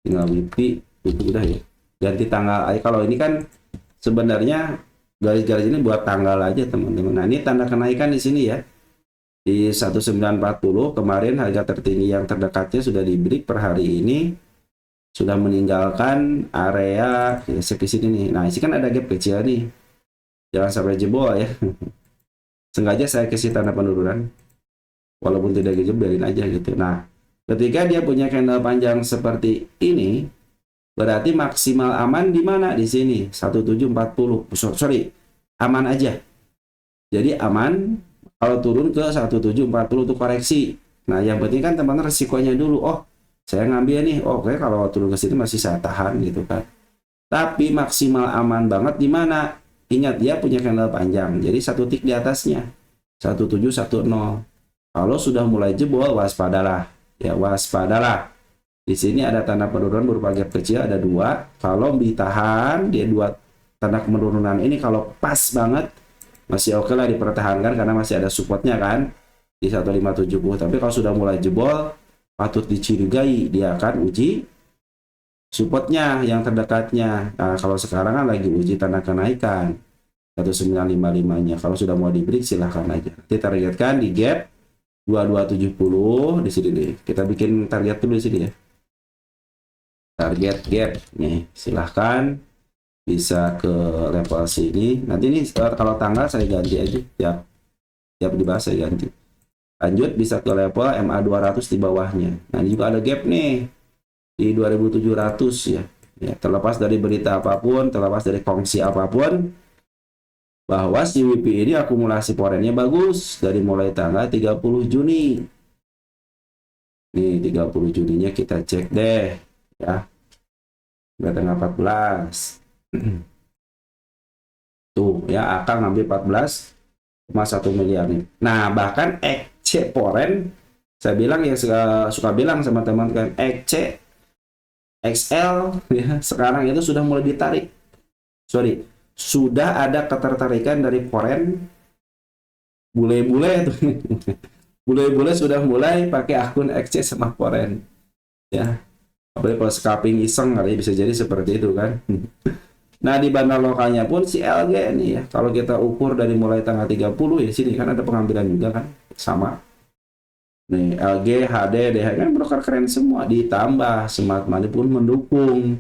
Tinggal WIPI itu udah ya. Ganti tanggal aja. Kalau ini kan sebenarnya garis-garis ini buat tanggal aja teman-teman. Nah, ini tanda kenaikan di sini ya. Di 1940 kemarin harga tertinggi yang terdekatnya sudah di break per hari ini sudah meninggalkan area ya, di sini nih. Nah, ini kan ada gap kecil nih. Jangan sampai jebol ya. Sengaja saya kasih tanda penurunan. Walaupun tidak gitu biarin aja gitu. Nah, ketika dia punya candle panjang seperti ini, berarti maksimal aman di mana? Di sini 1740. Sorry, aman aja. Jadi aman kalau turun ke 1740 untuk koreksi. Nah, yang penting kan teman-teman resikonya dulu. Oh, saya ngambil nih. Oh, oke, kalau turun ke sini masih saya tahan gitu kan. Tapi maksimal aman banget di mana? Ingat dia punya candle panjang. Jadi satu tick di atasnya 1710. Kalau sudah mulai jebol waspadalah. Ya, waspadalah. Di sini ada tanda penurunan berupa gap kecil ada dua. Kalau ditahan dia dua tanda penurunan ini kalau pas banget masih oke lah dipertahankan karena masih ada supportnya kan di 1570. Tapi kalau sudah mulai jebol patut dicurigai dia akan uji supportnya yang terdekatnya. Nah, kalau sekarang kan lagi uji tanda kenaikan 1955-nya. Kalau sudah mau di break silahkan aja. Nanti targetkan di gap 2270 di sini deh. Kita bikin target dulu di sini ya. Target gap nih, silahkan bisa ke level sini. Nanti ini kalau tanggal saya ganti aja tiap dibahas saya ganti. Lanjut bisa ke level MA 200 di bawahnya. Nah, ini juga ada gap nih di 2700 ya. Ya, terlepas dari berita apapun, terlepas dari kongsi apapun, bahwa si WIPI ini akumulasi porennya bagus dari mulai tanggal 30 Juni. Nih 30 Juninya kita cek deh ya. Udah tanggal 14. Tuh ya akan ngambil 14,1 miliar nih. Nah, bahkan XC poren saya bilang ya suka bilang sama teman kan XC XL ya sekarang itu sudah mulai ditarik. Sorry, sudah ada ketertarikan dari foreign bule-bule tuh. Bule-bule sudah mulai pakai akun XC sama foreign ya. Apalagi kalau scalping iseng kali bisa jadi seperti itu kan. Nah, di bandar lokalnya pun si LG nih ya. Kalau kita ukur dari mulai tanggal 30 ya sini kan ada pengambilan juga kan sama. Nih LG, HD, DH kan broker keren semua ditambah Smart Money pun mendukung.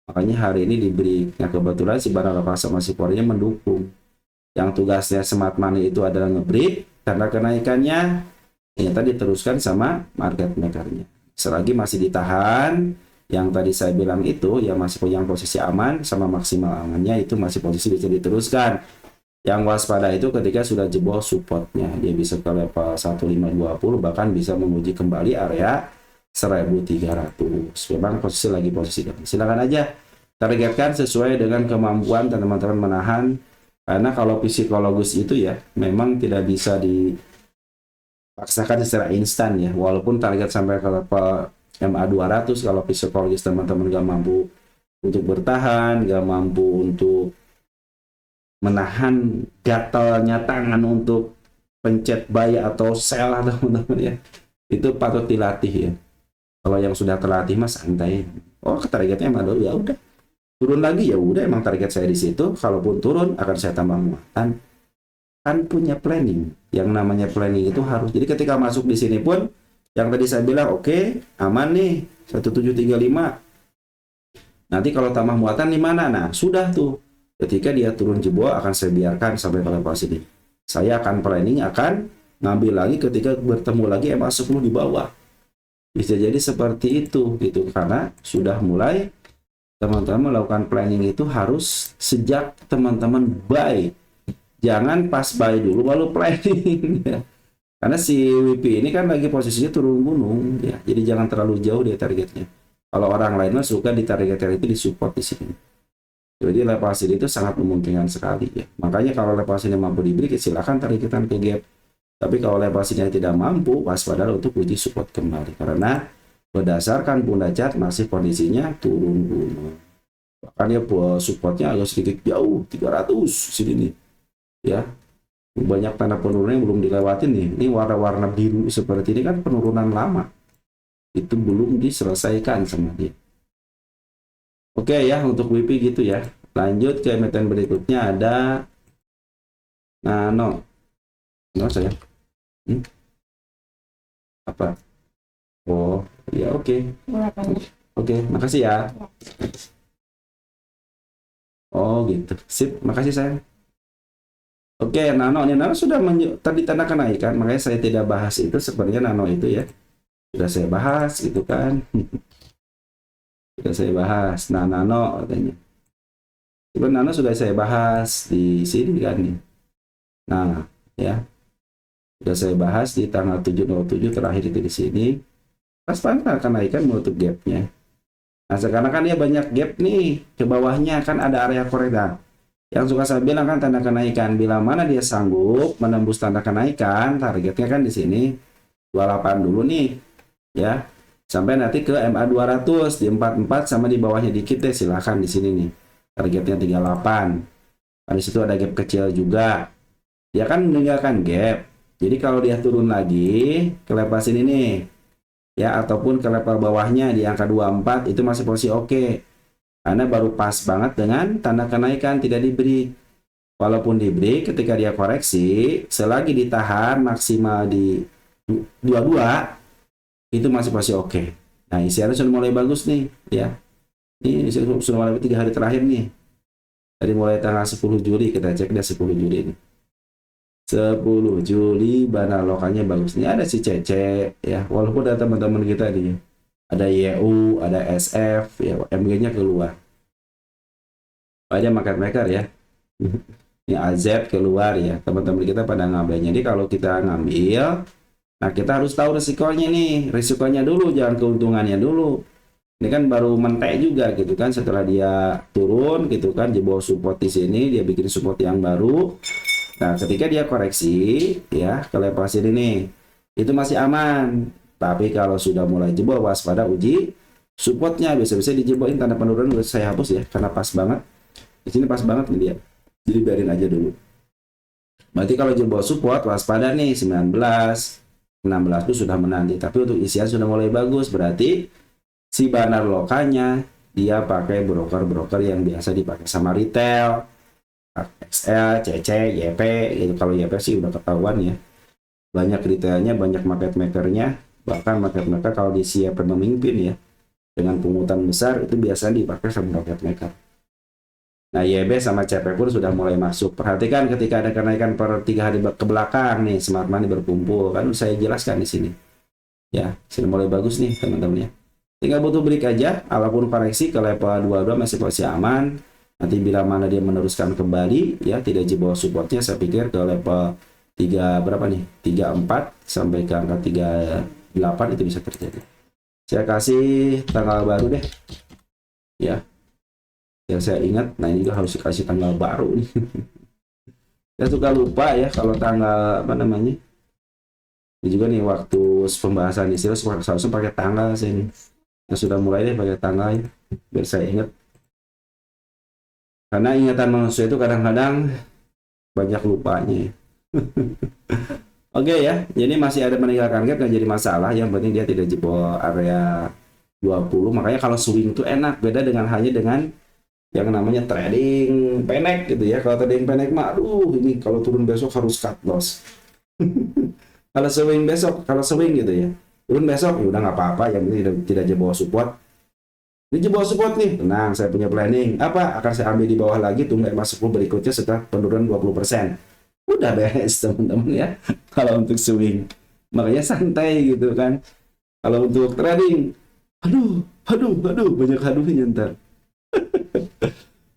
Makanya hari ini diberi. Nah, kebetulan si bandar lokal sama si Polri mendukung. Yang tugasnya Smart Money itu adalah ngebreak tanda kenaikannya ternyata diteruskan sama market makernya. Selagi masih ditahan, yang tadi saya bilang itu yang masih punya posisi aman sama maksimal amannya itu masih posisi bisa diteruskan. Yang waspada itu ketika sudah jebol supportnya, dia bisa ke level 1520 bahkan bisa menguji kembali area 1300. Memang posisi lagi posisi depan. Silakan aja targetkan sesuai dengan kemampuan teman-teman menahan, karena kalau psikologis itu ya memang tidak bisa dipaksakan secara instan ya. Walaupun target sampai ke level MA 200, kalau psikologis teman-teman gak mampu untuk bertahan, gak mampu untuk menahan gatalnya tangan untuk pencet buy atau sell teman-teman ya, itu patut dilatih ya. Kalau yang sudah terlatih mas santai, oh targetnya emang ya udah turun lagi ya udah emang target saya di situ, kalaupun turun akan saya tambah muatan. Kan punya planning, yang namanya planning itu harus. Jadi ketika masuk di sini pun yang tadi saya bilang oke, aman nih 1735. Nanti kalau tambah muatan di mana? Nah, sudah tuh. Ketika dia turun jebol akan saya biarkan sampai ke level sini. Saya akan planning akan ngambil lagi ketika bertemu lagi MA10 di bawah. Bisa jadi seperti itu gitu karena sudah mulai teman-teman melakukan planning itu harus sejak teman-teman buy. Jangan pas buy dulu baru planning ya. Karena si WP ini kan lagi posisinya turun gunung ya. Jadi jangan terlalu jauh dia targetnya. Kalau orang lain mah suka di target itu disupport di sini. Jadi level sini itu sangat memungkinkan sekali ya. Makanya kalau level sini mampu dibeli silakan targetan ke gap. Tapi kalau level sini tidak mampu, waspada untuk uji support kembali. Karena berdasarkan bunda chart masih kondisinya turun gunung. Bahkan ya supportnya agak sedikit jauh, 300 sini nih. Ya, banyak tanda penurunan yang belum dilewatin nih. Ini warna-warna biru seperti ini kan penurunan lama. Itu belum diselesaikan sama dia. Oke ya, untuk WP gitu ya. Lanjut ke emiten berikutnya ada Nano. Nano saya. Apa? Oh, ya oke. Oke, makasih ya. Oh gitu. Sip, makasih sayang. Oke, Nano. Ini Nano sudah tadi tanda kenaikan, makanya saya tidak bahas itu sebenarnya Nano itu ya. Sudah saya bahas gitu kan. Sudah saya bahas. Nah, Nano katanya. Sebenarnya Nano sudah saya bahas di sini kan nih. Nah, ya. Sudah saya bahas di tanggal 7/07 terakhir itu di sini. Pas akan kenaikan menutup gapnya. Nah, sekarang kan dia banyak gap nih. Ke bawahnya kan ada area koreksi. Yang suka saya bilang kan tanda kenaikan. Bila mana dia sanggup menembus tanda kenaikan, targetnya kan di sini 28 dulu nih. Ya. Sampai nanti ke MA 200 di 44 sama di bawahnya dikit deh silahkan di sini nih. Targetnya 38. Nah, di situ ada gap kecil juga. Dia kan meninggalkan gap. Jadi kalau dia turun lagi ke level sini nih ya ataupun ke level bawahnya di angka 24 itu masih posisi oke. Karena baru pas banget dengan tanda kenaikan tidak diberi. Walaupun diberi ketika dia koreksi selagi ditahan maksimal di 22 itu masih pasti oke. Nah, isiannya sudah mulai bagus nih, ya. Ini sudah mulai 3 hari terakhir nih. Dari mulai tanggal 10 Juli, kita cek deh 10 Juli ini. 10 Juli, banar lokalnya bagus. Ini ada si Cece, ya. Walaupun ada teman-teman kita nih. Ada YU, ada SF, ya. MG-nya keluar. Ada market maker ya. Ini AZ keluar ya. Teman-teman kita pada ngambilnya. Jadi kalau kita ngambil, nah, kita harus tahu risikonya nih. Risikonya dulu, jangan keuntungannya dulu. Ini kan baru mentek juga gitu kan setelah dia turun gitu kan jebol support di sini, dia bikin support yang baru. Nah, ketika dia koreksi ya ke level sini nih, itu masih aman. Tapi kalau sudah mulai jebol waspada uji supportnya bisa-bisa dijebolin tanda penurunan udah saya hapus ya karena pas banget. Di sini pas banget nih dia. Jadi biarin aja dulu. Berarti kalau jebol support waspada nih 19 16 itu sudah menanti, tapi untuk isian sudah mulai bagus, berarti si banar lokalnya dia pakai broker-broker yang biasa dipakai sama retail, XL, CC, YP, gitu. Kalau YP sih udah ketahuan ya, banyak retailnya, banyak market makernya, bahkan market maker kalau di siapa memimpin ya, dengan pungutan besar itu biasa dipakai sama market maker. Nah, YB sama CP pun sudah mulai masuk. Perhatikan ketika ada kenaikan per 3 hari ke belakang nih, smart money berkumpul. Kan saya jelaskan di sini. Ya, sudah mulai bagus nih teman-teman ya. Tinggal butuh break aja, walaupun koreksi ke level 22 masih aman. Nanti bila mana dia meneruskan kembali, ya tidak jebol supportnya, saya pikir ke level 3 berapa nih? 34 sampai ke angka 38 itu bisa terjadi. Saya kasih tanggal baru deh. Ya. Yang saya ingat, nah ini juga harus dikasih tanggal baru nih. Saya suka lupa ya kalau tanggal apa namanya. Ini juga nih waktu pembahasan istilah harusnya pakai tanggal saya ini. Ya, sudah mulai deh pakai tanggal ya, biar saya ingat. Karena ingatan manusia itu kadang-kadang banyak lupanya. Oke ya, jadi masih ada meninggalkan gap nggak jadi masalah. Yang penting dia tidak jebol area 20. Makanya kalau swing itu enak, beda dengan hanya dengan yang namanya trading pendek gitu ya. Kalau trading pendek mah aduh ini kalau turun besok harus cut loss. Kalau swing besok, kalau swing gitu ya, Turun besok, ya udah nggak apa-apa, yang penting tidak jebol support. Ini jebol support nih, tenang, saya punya planning. Apa? Akan saya ambil di bawah lagi, tunggu emas 10 berikutnya setelah penurunan 20%. Udah beres teman-teman ya, kalau untuk swing. Makanya santai gitu kan. Kalau untuk trading, aduh, banyak aduhnya ntar.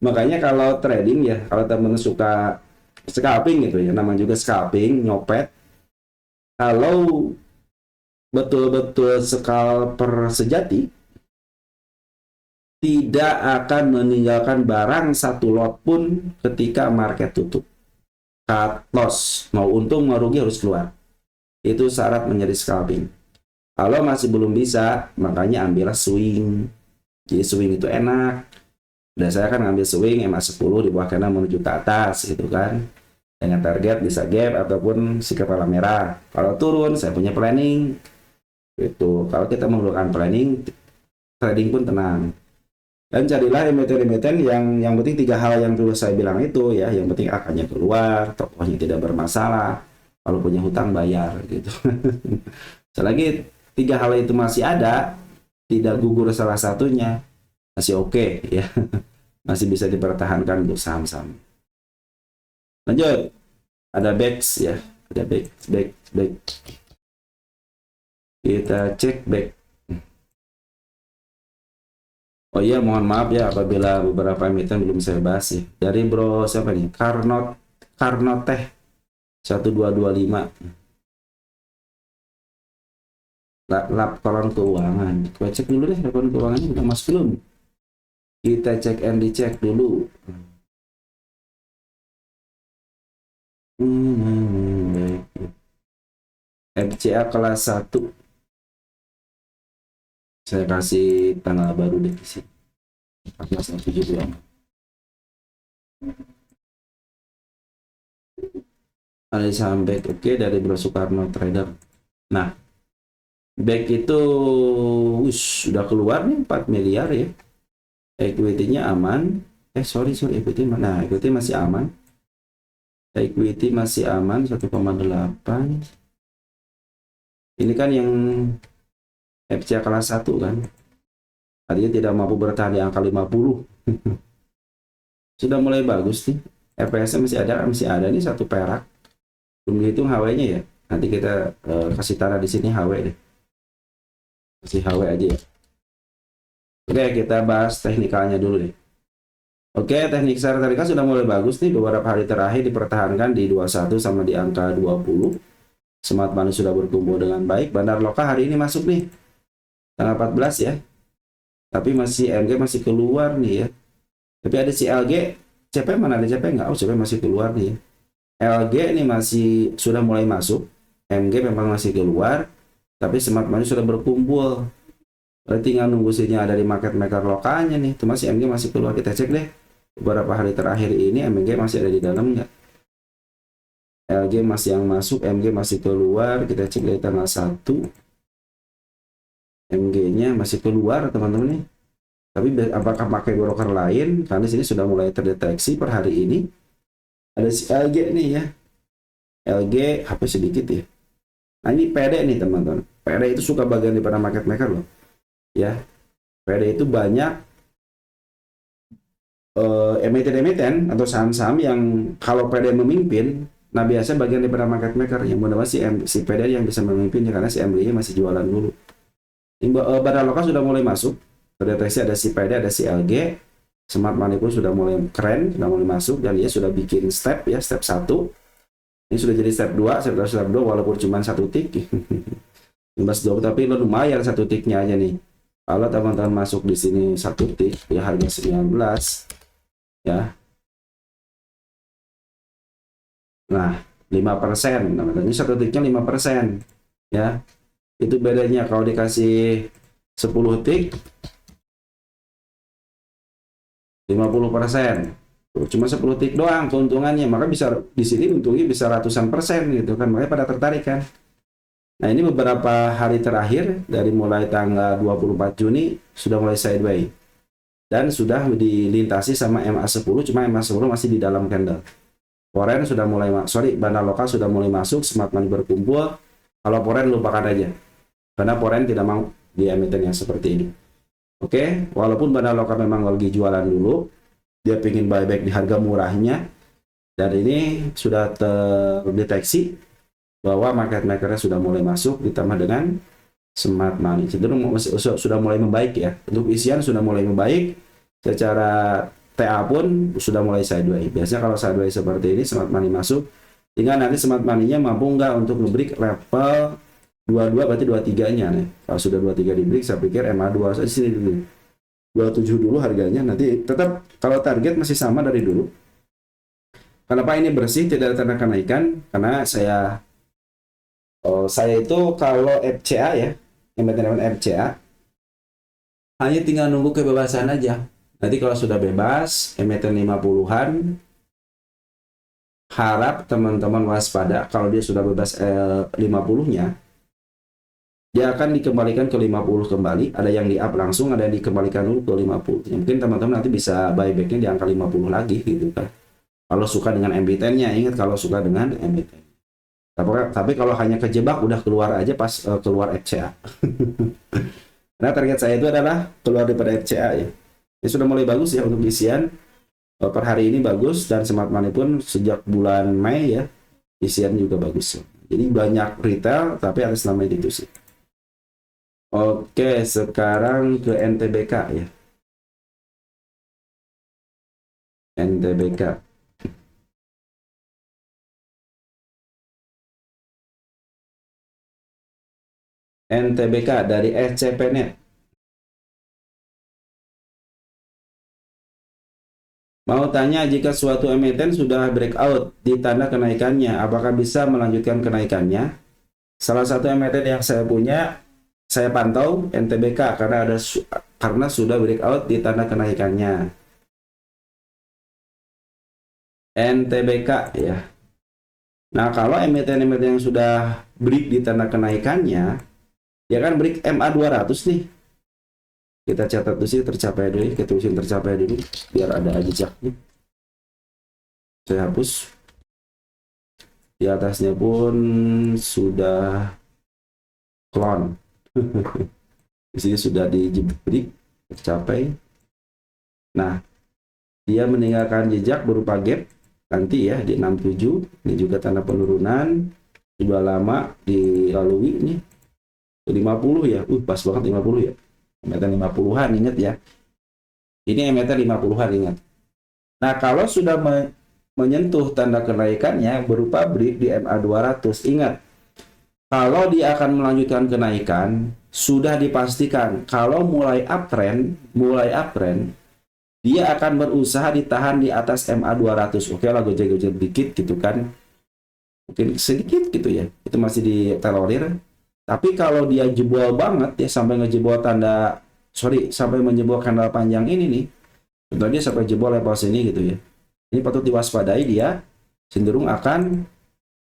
Makanya kalau trading ya, kalau teman suka scalping gitu ya, namanya juga scalping, nyopet. Kalau betul-betul scalper sejati, tidak akan meninggalkan barang satu lot pun ketika market tutup. Cut loss, mau untung mau rugi harus keluar. Itu syarat menjadi scalping. Kalau masih belum bisa, makanya ambillah swing. Jadi swing itu enak. Dan saya akan ngambil swing MA10 di bawah kanan menuju ke atas gitu kan. Dengan target bisa gap ataupun si kepala merah. Kalau turun saya punya planning. Gitu. Kalau kita menggunakan planning, trading pun tenang. Dan carilah emiten-emiten yang penting 3 hal yang dulu saya bilang itu ya. Yang penting akannya keluar, tokohnya tidak bermasalah. Kalau punya hutang bayar gitu. Selagi 3 hal itu masih ada, tidak gugur salah satunya, masih oke ya. Masih bisa dipertahankan untuk saham-saham. Lanjut, ada BEX ya, ada BEX. Kita cek BEX. Oh iya, mohon maaf ya apabila beberapa emiten belum saya bahas ya. Dari bro siapa nih? Karnoteh 1225. Laporan keuangan. Kita cek dulu deh laporan keuangannya udah masuk belum? Kita cek and dicek dulu. FCA kelas 1. Saya kasih tanggal baru deh di sini. 14/7. Ada saham BEX, oke, dari Bro Soekarno Trader. Nah, BEX itu sudah keluar nih 4 miliar ya. Equity-nya aman. Sorry, equity mana? Nah, equity masih aman. Equity masih aman 1,8. Ini kan yang FCA kelas 1 kan. Artinya tidak mampu bertahan di angka 50. Sudah mulai bagus nih. FPS masih ada nih 1 perak. Belum dihitung HW-nya ya. Nanti kita kasih tanda di sini HW deh. Kasih HW aja ya. Oke, kita bahas teknikalnya dulu deh. Oke, teknik secara teknikal sudah mulai bagus nih. Beberapa hari terakhir dipertahankan di 21 sama di angka 20. Smart money sudah bertumbuh dengan baik. Bandar lokal hari ini masuk nih. Tanggal 14 ya. Tapi masih MG masih keluar nih ya. Tapi ada si LG. CP mana ada CP nggak? Oh, CP masih keluar nih ya. LG ini masih sudah mulai masuk. MG memang masih keluar. Tapi smart money sudah berkumpul. Berarti tinggal nunggu sinyal dari market maker lokalnya nih. Itu masih MG masih keluar. Kita cek deh. Beberapa hari terakhir ini MG masih ada di dalam nggak? LG masih yang masuk, MG masih keluar. Kita cek dari tanggal 1. MG-nya masih keluar teman-teman nih. Tapi apakah pakai broker lain? Karena sini sudah mulai terdeteksi per hari ini. Ada si LG nih ya. LG HP sedikit ya. Nah ini PD nih teman-teman. PD itu suka bagian daripada market maker loh. Ya. PD itu banyak emiten-emiten atau saham-saham yang kalau PD memimpin, nah biasa bagian daripada market maker. Yang mudah-mudahan si PD yang bisa memimpin karena si MG-nya masih jualan dulu. Bandar lokal sudah mulai masuk. Terdeteksi ada si PD, ada si LG. Smart money pun sudah mulai keren, sudah mulai masuk dan dia sudah bikin step ya, step 1. Ini sudah jadi step 2, step 2 walaupun cuma 1 tick. 15-20 tapi lumayan 1 ticknya aja nih. Kalau teman-teman masuk di sini 1 tick ya harga 19 ya. Nah, 5%. Nah, ini 1 ticknya 5% ya. Itu bedanya kalau dikasih 10 tick 50%. Cuma 10 tick doang keuntungannya, maka bisa di sini untungnya bisa ratusan persen gitu kan. Makanya pada tertarik kan. Nah, ini beberapa hari terakhir dari mulai tanggal 24 Juni sudah mulai sideways. Dan sudah dilintasi sama MA10, cuma MA10 masih di dalam candle. Foreign sudah mulai bandar lokal sudah mulai masuk, smart money berkumpul. Kalau foreign lupakan aja. karena foreign tidak mau di emiten yang seperti ini. Oke, walaupun Banaloka memang lagi jualan dulu, dia pengen buyback di harga murahnya, dan ini sudah terdeteksi bahwa market makernya sudah mulai masuk, ditambah dengan smart money cenderung sudah mulai membaik ya. Untuk isian sudah mulai membaik, secara TA pun sudah mulai sideways. Biasanya kalau sideways seperti ini smart money masuk, tinggal nanti smart money-nya mampu nggak untuk nge-break level 22, berarti 23-nya nih. Kalau sudah 23 di break, saya pikir MA2 saja sini dulu. 27 dulu harganya, nanti tetap kalau target masih sama dari dulu. Kenapa ini bersih, tidak ada tanda kenaikan? Karena saya itu kalau FCA ya, emiten FCA, hanya tinggal nunggu kebebasan aja. Nanti kalau sudah bebas, emiten 50-an, harap teman-teman waspada kalau dia sudah bebas 50-nya, dia akan dikembalikan ke 50 kembali. Ada yang di-up langsung, ada yang dikembalikan dulu ke 50. Ya, mungkin teman-teman nanti bisa buybacknya di angka 50 lagi gitu kan. Kalau suka dengan emitennya, ingat kalau suka dengan emiten. Tapi kalau hanya kejebak, udah keluar aja pas keluar FCA. Nah, target saya itu adalah keluar daripada FCA ya. Ini sudah mulai bagus ya untuk isian. Per hari ini bagus, dan smart money pun sejak bulan Mei ya, isian juga bagus. Jadi banyak retail, tapi atas nama itu sih. Oke, sekarang ke NTBK ya. NTBK. NTBK dari SCPNet. Mau tanya, jika suatu emiten sudah breakout di tanda kenaikannya, apakah bisa melanjutkan kenaikannya? Salah satu emiten yang saya punya, saya pantau NTBK karena sudah breakout di tanda kenaikannya. NTBK ya. Nah, kalau emiten-emiten yang sudah break di tanda kenaikannya, ya kan break MA200 nih. Kita catat dulu sih tercapai dulu, kita tulisin tercapai dulu biar ada jejaknya. Saya hapus. Di atasnya pun sudah clone. Di sini sudah dijebrik, tercapai. Nah, dia meninggalkan jejak berupa gap nanti ya di 67. Ini juga tanda penurunan, sudah lama dilalui nih. 50 ya, pas banget 50 ya. Emiten 50-an, ingat ya. Ini emiten 50-an, ingat. Nah, kalau sudah menyentuh tanda kenaikannya berupa break di MA200, ingat, kalau dia akan melanjutkan kenaikan, sudah dipastikan kalau mulai uptrend, dia akan berusaha ditahan di atas MA200. Oke lah, gojek-gojek dikit gitu kan. Mungkin sedikit gitu ya. Itu masih ditolerir. Tapi kalau dia jebol banget ya, sampai ngejebol sampai menjebol candle panjang ini nih. Contohnya sampai jebol level sini gitu ya. Ini patut diwaspadai, dia cenderung akan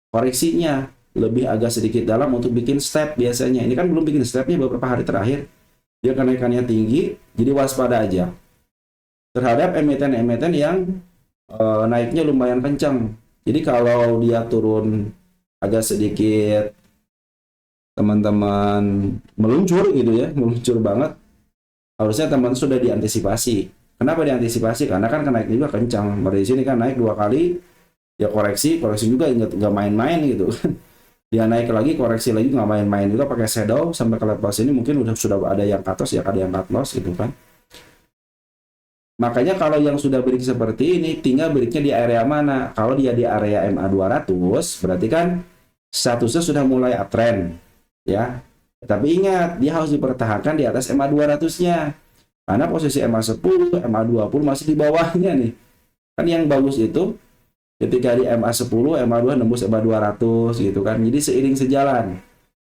koreksinya lebih agak sedikit dalam untuk bikin step biasanya. Ini kan belum bikin stepnya beberapa hari terakhir. Dia kenaikannya tinggi, jadi waspada aja terhadap emiten-emiten yang naiknya lumayan kencang. Jadi kalau dia turun agak sedikit, teman-teman meluncur gitu ya, meluncur banget, harusnya teman sudah diantisipasi. Kenapa diantisipasi? Karena kan naiknya juga kencang. Dari sini kan naik 2 kali, ya koreksi juga nggak main-main gitu. Dia naik lagi, koreksi lagi, nggak main-main juga, pakai shadow sampai ke level sini, mungkin sudah ada yang cut loss, ya ada yang cut loss gitu kan. Makanya kalau yang sudah break seperti ini, tinggal breaknya di area mana. Kalau dia di area MA200, berarti kan statusnya sudah mulai uptrend ya. Tapi ingat, dia harus dipertahankan di atas MA200-nya. Karena posisi MA10, MA20 masih di bawahnya nih. Kan yang bagus itu ketika di MA10, MA2 nembus MA200 gitu kan. Jadi seiring sejalan.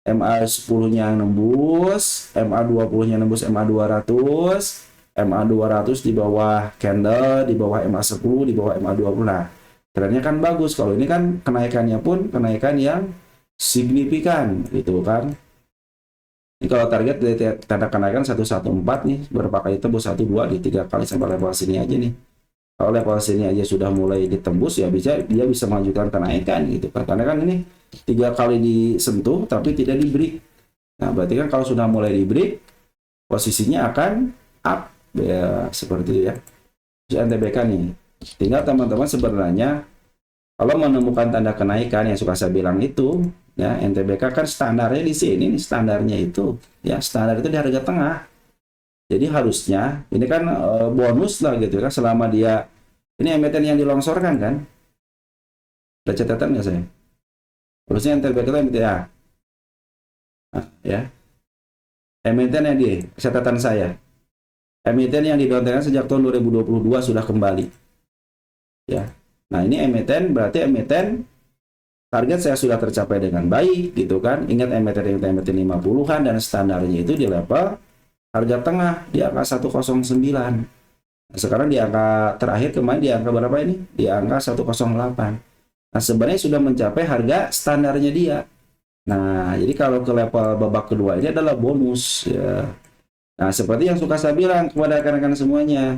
MA10-nya nembus, MA20-nya nembus MA200, MA200 di bawah candle, di bawah MA10, di bawah MA20. Nah, trennya kan bagus. Kalau ini kan kenaikannya pun kenaikan yang signifikan gitu kan. Ini kalau target dari tanda kenaikan 114 nih, berapa kali tembus 12 di 3 kali sampai level sini aja nih. Kalau level sini aja sudah mulai ditembus, ya dia bisa mengajukan kenaikan gitu kan. Karena kan ini 3 kali disentuh tapi tidak di break. Nah, berarti kan kalau sudah mulai di break, posisinya akan up ya, seperti itu ya. NTBK nih. Tinggal teman-teman sebenarnya kalau menemukan tanda kenaikan yang suka saya bilang itu, ya NTBK kan standarnya di sini nih, standarnya itu ya standar itu di harga tengah. Jadi harusnya ini kan bonus lah gitu kan selama dia ini emiten yang dilongsorkan kan. Ada catatan nggak saya? Harusnya NTBK itu emiten ya. Nah, ya. Emiten yang di catatan saya. Emiten yang didontekan sejak tahun 2022 sudah kembali. Ya. Nah, ini emiten berarti emiten target saya sudah tercapai dengan baik gitu kan. Ingat emiten 50-an dan standarnya itu di level harga tengah di angka 109. Nah, sekarang di angka terakhir kemarin di angka berapa ini? Di angka 108. Nah, sebenarnya sudah mencapai harga standarnya dia. Nah, jadi kalau ke level babak kedua ini adalah bonus ya. Nah, seperti yang suka saya bilang kepada rekan-rekan semuanya,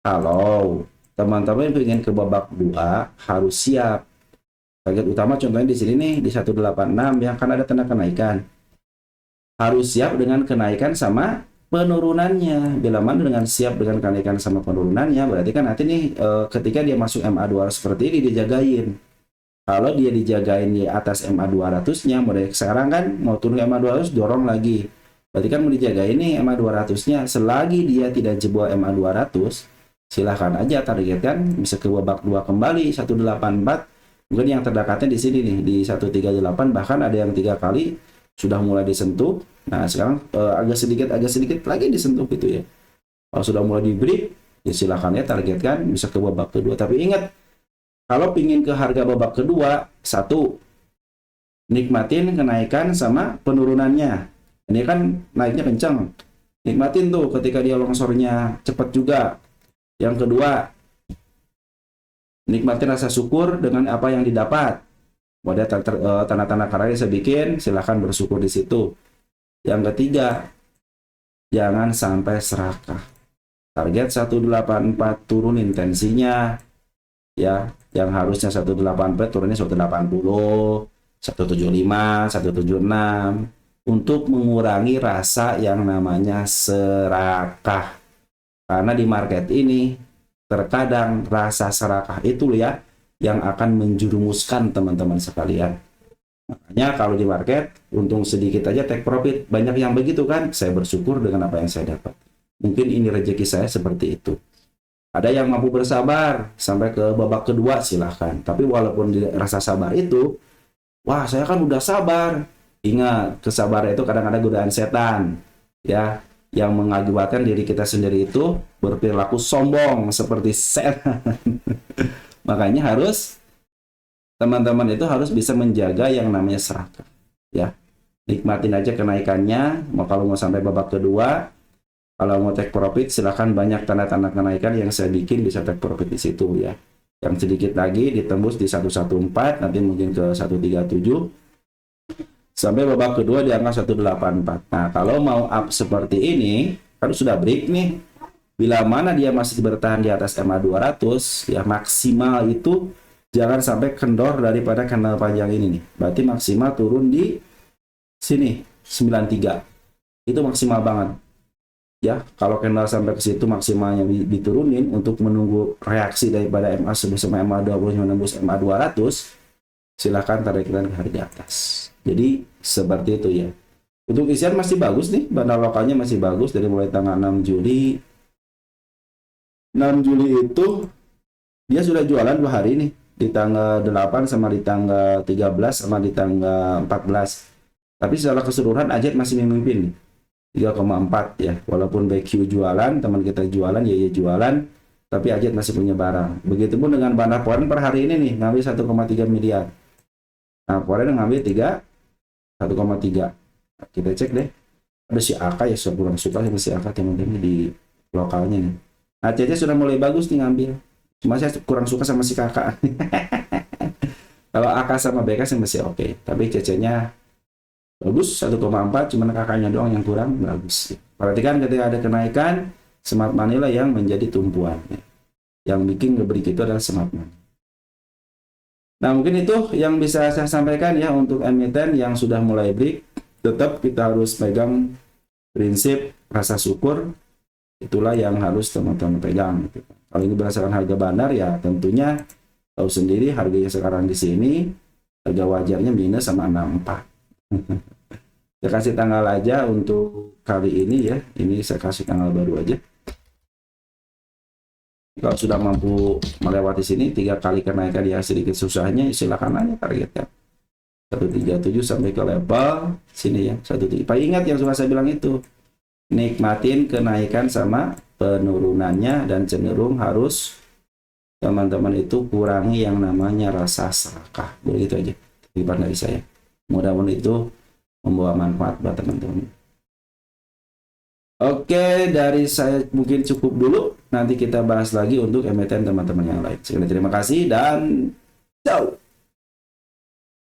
kalau teman-teman ingin ke babak kedua harus siap. Target utama contohnya di sini nih di 186 yang kan ada tanda kenaikan. Harus siap dengan kenaikan sama penurunannya. Bila mana dengan siap dengan kenaikan sama penurunannya, berarti kan nanti nih ketika dia masuk MA200 seperti ini dijagain. Kalau dia dijagain di atas MA 200-nya, mulai sekarang kan mau turun ke MA 200 dorong lagi. Berarti kan mau dijagain nih MA 200-nya. Selagi dia tidak jebol MA 200, silahkan aja targetkan bisa ke babak 2 kembali 184. Mungkin yang terdekatnya di sini nih di 138, bahkan ada yang 3 kali sudah mulai disentuh. Nah, sekarang agak sedikit lagi disentuh gitu ya. Kalau sudah mulai di break, ya silahkan ya targetkan bisa ke babak kedua. Tapi ingat, kalau pingin ke harga babak kedua, satu, nikmatin kenaikan sama penurunannya. Ini kan naiknya kencang. Nikmatin tuh ketika dia longsornya cepat juga. Yang kedua, nikmatin rasa syukur dengan apa yang didapat. Ada tanda-tanda karya saya bikin, silahkan bersyukur di situ. Yang ketiga, jangan sampai serakah. Target 184 turun intensinya. Ya, yang harusnya 184 turunnya 180, 175, 176 untuk mengurangi rasa yang namanya serakah. Karena di market ini terkadang rasa serakah itu ya yang akan menjerumuskan teman-teman sekalian. Makanya kalau di market untung sedikit aja take profit, banyak yang begitu kan. Saya bersyukur dengan apa yang saya dapat. Mungkin ini rezeki saya seperti itu. Ada yang mampu bersabar sampai ke babak kedua, silahkan. Tapi walaupun rasa sabar itu, wah saya kan udah sabar. Ingat, kesabaran itu kadang-kadang godaan setan. Ya, yang mengakibatkan diri kita sendiri itu berperilaku sombong seperti setan. Makanya harus, teman-teman itu harus bisa menjaga yang namanya serakah. Ya, nikmatin aja kenaikannya. Kalau mau sampai babak kedua, kalau mau take profit, silahkan banyak tanda-tanda kenaikan yang saya bikin bisa take profit di situ ya. Yang sedikit lagi ditembus di 114, nanti mungkin ke 137. Sampai babak kedua di angka 184. Nah, kalau mau up seperti ini, kan sudah break nih. Bila mana dia masih bertahan di atas MA 200, ya maksimal itu jangan sampai kendor daripada kanal panjang ini nih. Berarti maksimal turun di sini, 93. Itu maksimal banget. Ya, kalau candle sampai ke situ maksimalnya diturunin untuk menunggu reaksi daripada MA sebesar MA 20 menembus MA 200, silahkan targetkan ke harga atas. Jadi seperti itu ya. Untuk isian masih bagus nih, bandar lokalnya masih bagus dari mulai tanggal 6 Juli. 6 Juli itu dia sudah jualan 2 hari nih, di tanggal 8 sama di tanggal 13 sama di tanggal 14. Tapi secara keseluruhan Ajet masih memimpin nih. 3,4 ya, walaupun BQ jualan, teman kita jualan, ya jualan, tapi Ajet masih punya barang. Begitupun dengan bandar Poren per hari ini nih, ngambil 1,3 miliar. Nah, Poren ngambil 1,3. Kita cek deh. Ada si Aka ya, saya kurang suka sama si Aka teman-teman di lokalnya nih. Nah, Cece sudah mulai bagus nih ngambil. Cuma saya kurang suka sama si kakak. Kalau Aka sama BK sih masih oke, tapi Cece-nya bagus 1,4, cuman kakaknya doang yang kurang bagus. Perhatikan ketika ada kenaikan, Smart Money lah yang menjadi tumpuan. Yang bikin ngebreak itu adalah Smart Money. Nah, mungkin itu yang bisa saya sampaikan ya untuk emiten yang sudah mulai break. tetap kita harus pegang prinsip rasa syukur, itulah yang harus teman-teman pegang gitu. Kalau ini berdasarkan harga bandar ya tentunya tahu sendiri harganya sekarang di sini harga wajarnya minus sama 64. Saya kasih tanggal aja untuk kali ini ya. Ini saya kasih tanggal baru aja. Kalau sudah mampu melewati sini 3 kali kenaikan yang sedikit susahnya, silakan aja targetkan 137 sampai ke level sini ya 17. Pak ingat yang suka saya bilang itu, nikmatin kenaikan sama penurunannya dan cenderung harus teman-teman itu kurangi yang namanya rasa serakah. Begitu aja titipan dari saya. Mudah-mudahan itu membawa manfaat buat teman-teman. Oke, dari saya mungkin cukup dulu. Nanti kita bahas lagi untuk emiten teman-teman yang lain. Sekali terima kasih dan ciao.